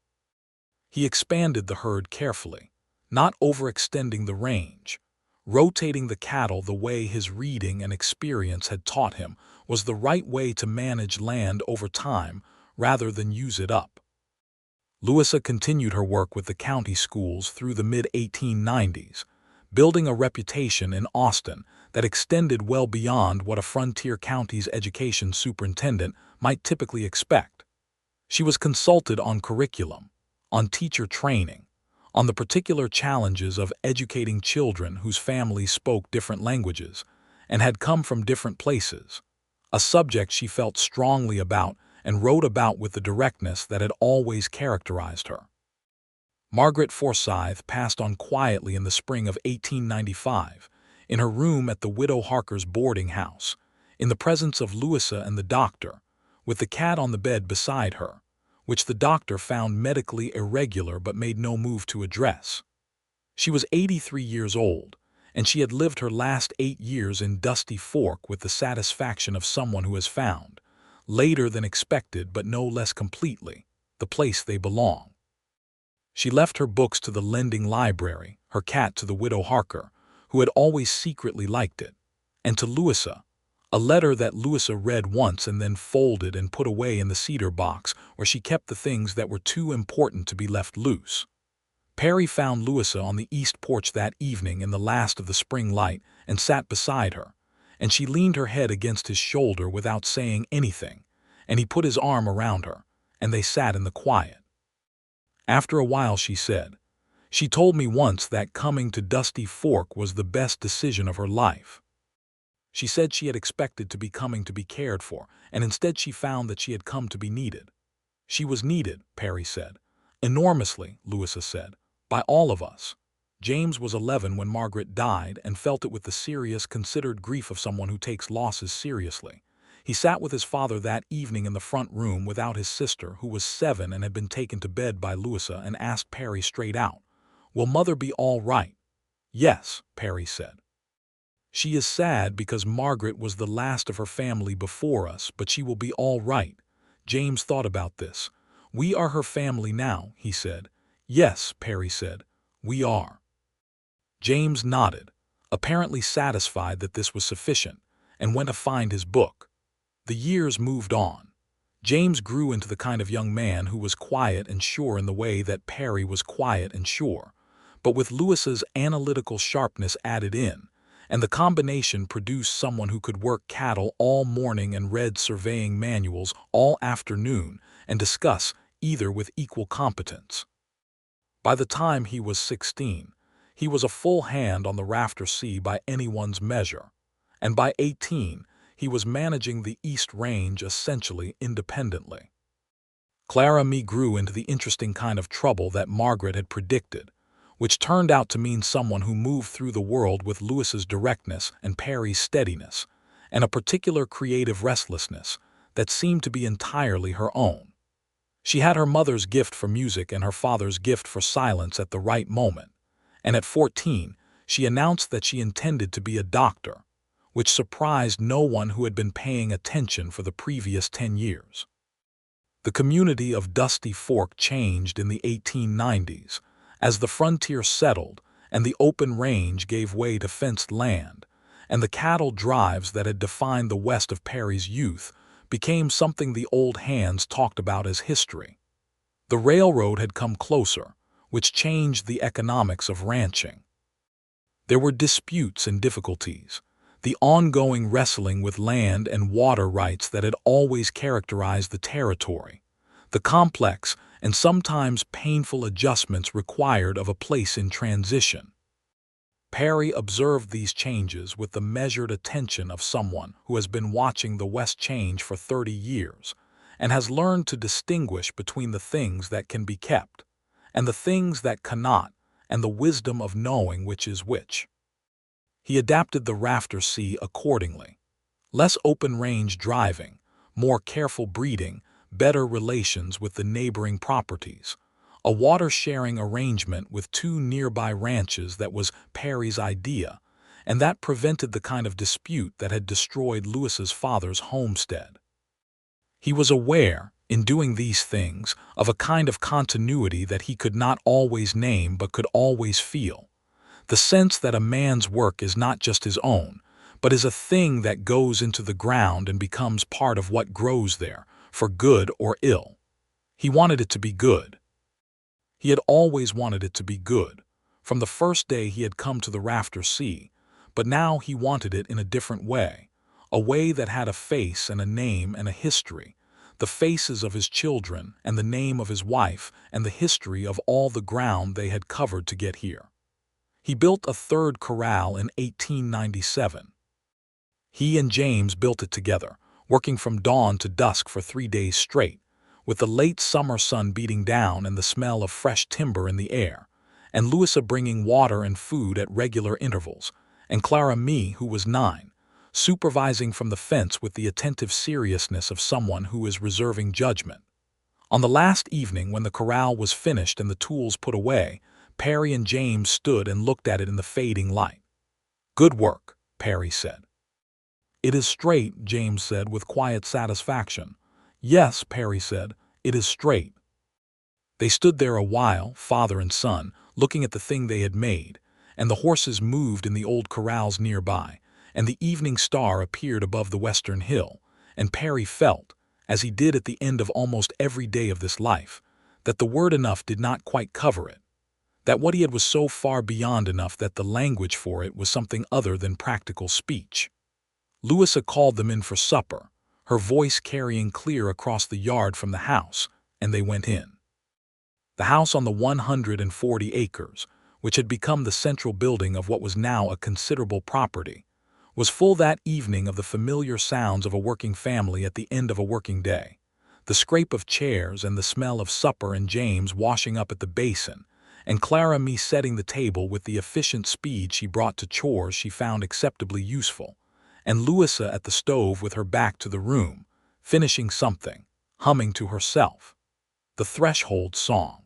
He expanded the herd carefully, not overextending the range. Rotating the cattle the way his reading and experience had taught him was the right way to manage land over time rather than use it up. Louisa continued her work with the county schools through the mid-1890s, building a reputation in Austin that extended well beyond what a frontier county's education superintendent might typically expect. She was consulted on curriculum, on teacher training, on the particular challenges of educating children whose families spoke different languages and had come from different places, a subject she felt strongly about and wrote about with the directness that had always characterized her. Margaret Forsyth passed on quietly in the spring of 1895, in her room at the widow Harker's boarding house, in the presence of Louisa and the doctor, with the cat on the bed beside her, which the doctor found medically irregular but made no move to address. She was 83 years old, and she had lived her last 8 years in Dusty Fork with the satisfaction of someone who has found, later than expected but no less completely, the place they belong. She left her books to the lending library, her cat to the widow Harker, who had always secretly liked it, and to Louisa, a letter that Louisa read once and then folded and put away in the cedar box where she kept the things that were too important to be left loose. Perry found Louisa on the east porch that evening in the last of the spring light and sat beside her, and she leaned her head against his shoulder without saying anything, and he put his arm around her, and they sat in the quiet. After a while she said, "She told me once that coming to Dusty Fork was the best decision of her life. She said she had expected to be coming to be cared for, and instead she found that she had come to be needed." "She was needed," Perry said. "Enormously," Louisa said. "By all of us." James was 11 when Margaret died and felt it with the serious, considered grief of someone who takes losses seriously. He sat with his father that evening in the front room without his sister, who was 7 and had been taken to bed by Louisa, and asked Perry straight out, "Will Mother be all right?" "Yes," Perry said. "She is sad because Margaret was the last of her family before us, but she will be all right." James thought about this. "We are her family now," he said. "Yes," Perry said, "we are." James nodded, apparently satisfied that this was sufficient, and went to find his book. The years moved on. James grew into the kind of young man who was quiet and sure in the way that Perry was quiet and sure, but with Louisa's analytical sharpness added in, and the combination produced someone who could work cattle all morning and read surveying manuals all afternoon and discuss either with equal competence. By the time he was 16, he was a full hand on the Rafter Sea by anyone's measure, and by 18, he was managing the East Range essentially independently. Clara Me grew into the interesting kind of trouble that Margaret had predicted, which turned out to mean someone who moved through the world with Louisa's directness and Perry's steadiness, and a particular creative restlessness that seemed to be entirely her own. She had her mother's gift for music and her father's gift for silence at the right moment, and at 14, she announced that she intended to be a doctor, which surprised no one who had been paying attention for the previous 10 years. The community of Dusty Fork changed in the 1890s as the frontier settled and the open range gave way to fenced land, and the cattle drives that had defined the west of Perry's youth became something the old hands talked about as history. The railroad had come closer, which changed the economics of ranching. There were disputes and difficulties, the ongoing wrestling with land and water rights that had always characterized the territory, the complex and sometimes painful adjustments required of a place in transition. Perry observed these changes with the measured attention of someone who has been watching the West change for 30 years and has learned to distinguish between the things that can be kept and the things that cannot, and the wisdom of knowing which is which. He adapted the Rafter Sea accordingly. Less open-range driving, more careful breeding, better relations with the neighboring properties. A water-sharing arrangement with 2 nearby ranches that was Perry's idea, and that prevented the kind of dispute that had destroyed Louisa's father's homestead. He was aware, in doing these things, of a kind of continuity that he could not always name but could always feel. The sense that a man's work is not just his own, but is a thing that goes into the ground and becomes part of what grows there, for good or ill. He wanted it to be good. He had always wanted it to be good, from the first day he had come to the Rafter Sea, but now he wanted it in a different way, a way that had a face and a name and a history, the faces of his children and the name of his wife and the history of all the ground they had covered to get here. He built a 3rd corral in 1897. He and James built it together, working from dawn to dusk for 3 days straight, with the late summer sun beating down and the smell of fresh timber in the air, and Louisa bringing water and food at regular intervals, and Clara Me, who was 9, supervising from the fence with the attentive seriousness of someone who is reserving judgment. On the last evening, when the corral was finished and the tools put away, Perry and James stood and looked at it in the fading light. "Good work," Perry said. "It is straight," James said with quiet satisfaction. "Yes," Perry said, "it is straight." They stood there a while, father and son, looking at the thing they had made, and the horses moved in the old corrals nearby, and the evening star appeared above the western hill, and Perry felt, as he did at the end of almost every day of this life, that the word enough did not quite cover it, That what he had was so far beyond enough that the language for it was something other than practical speech. Louisa called them in for supper, her voice carrying clear across the yard from the house, and they went in. The house on the 140 acres, which had become the central building of what was now a considerable property, was full that evening of the familiar sounds of a working family at the end of a working day. The scrape of chairs and the smell of supper and James washing up at the basin, and Clara me setting the table with the efficient speed she brought to chores she found acceptably useful, and Louisa at the stove with her back to the room, finishing something, humming to herself. The threshold song.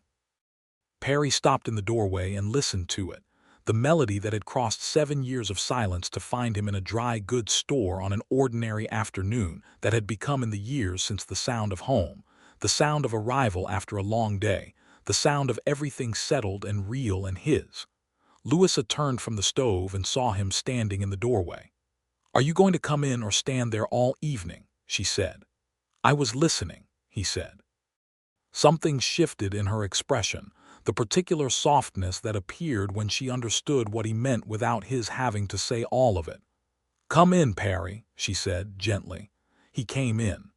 Perry stopped in the doorway and listened to it, the melody that had crossed 7 years of silence to find him in a dry goods store on an ordinary afternoon that had become in the years since the sound of home, the sound of arrival after a long day, the sound of everything settled and real and his. Louisa turned from the stove and saw him standing in the doorway. "Are you going to come in or stand there all evening?" she said. "I was listening," he said. Something shifted in her expression, the particular softness that appeared when she understood what he meant without his having to say all of it. "Come in, Perry," she said gently. He came in.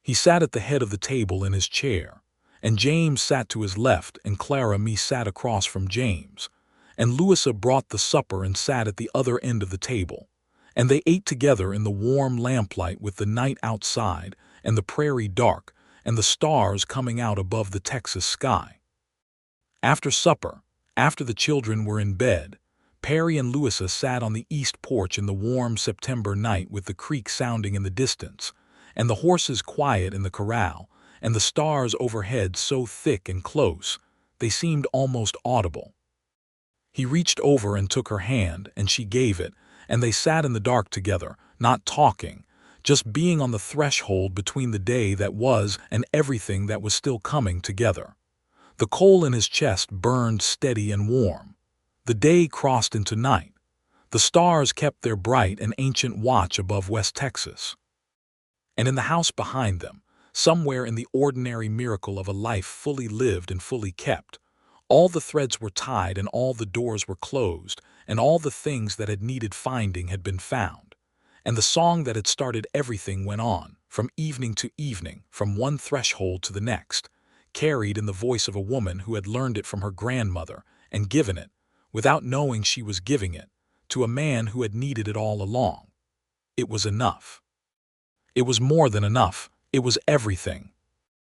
He sat at the head of the table in his chair, and James sat to his left and Clara me sat across from James, and Louisa brought the supper and sat at the other end of the table, and they ate together in the warm lamplight with the night outside and the prairie dark and the stars coming out above the Texas sky. After supper, after the children were in bed, Perry and Louisa sat on the east porch in the warm September night with the creek sounding in the distance, and the horses quiet in the corral, and the stars overhead so thick and close, they seemed almost audible. He reached over and took her hand, and she gave it, and they sat in the dark together, not talking, just being on the threshold between the day that was and everything that was still coming together. The coal in his chest burned steady and warm. The day crossed into night. The stars kept their bright and ancient watch above West Texas. And in the house behind them, somewhere in the ordinary miracle of a life fully lived and fully kept, all the threads were tied and all the doors were closed, and all the things that had needed finding had been found. And the song that had started everything went on, from evening to evening, from one threshold to the next, carried in the voice of a woman who had learned it from her grandmother and given it, without knowing she was giving it, to a man who had needed it all along. It was enough. It was more than enough. It was everything.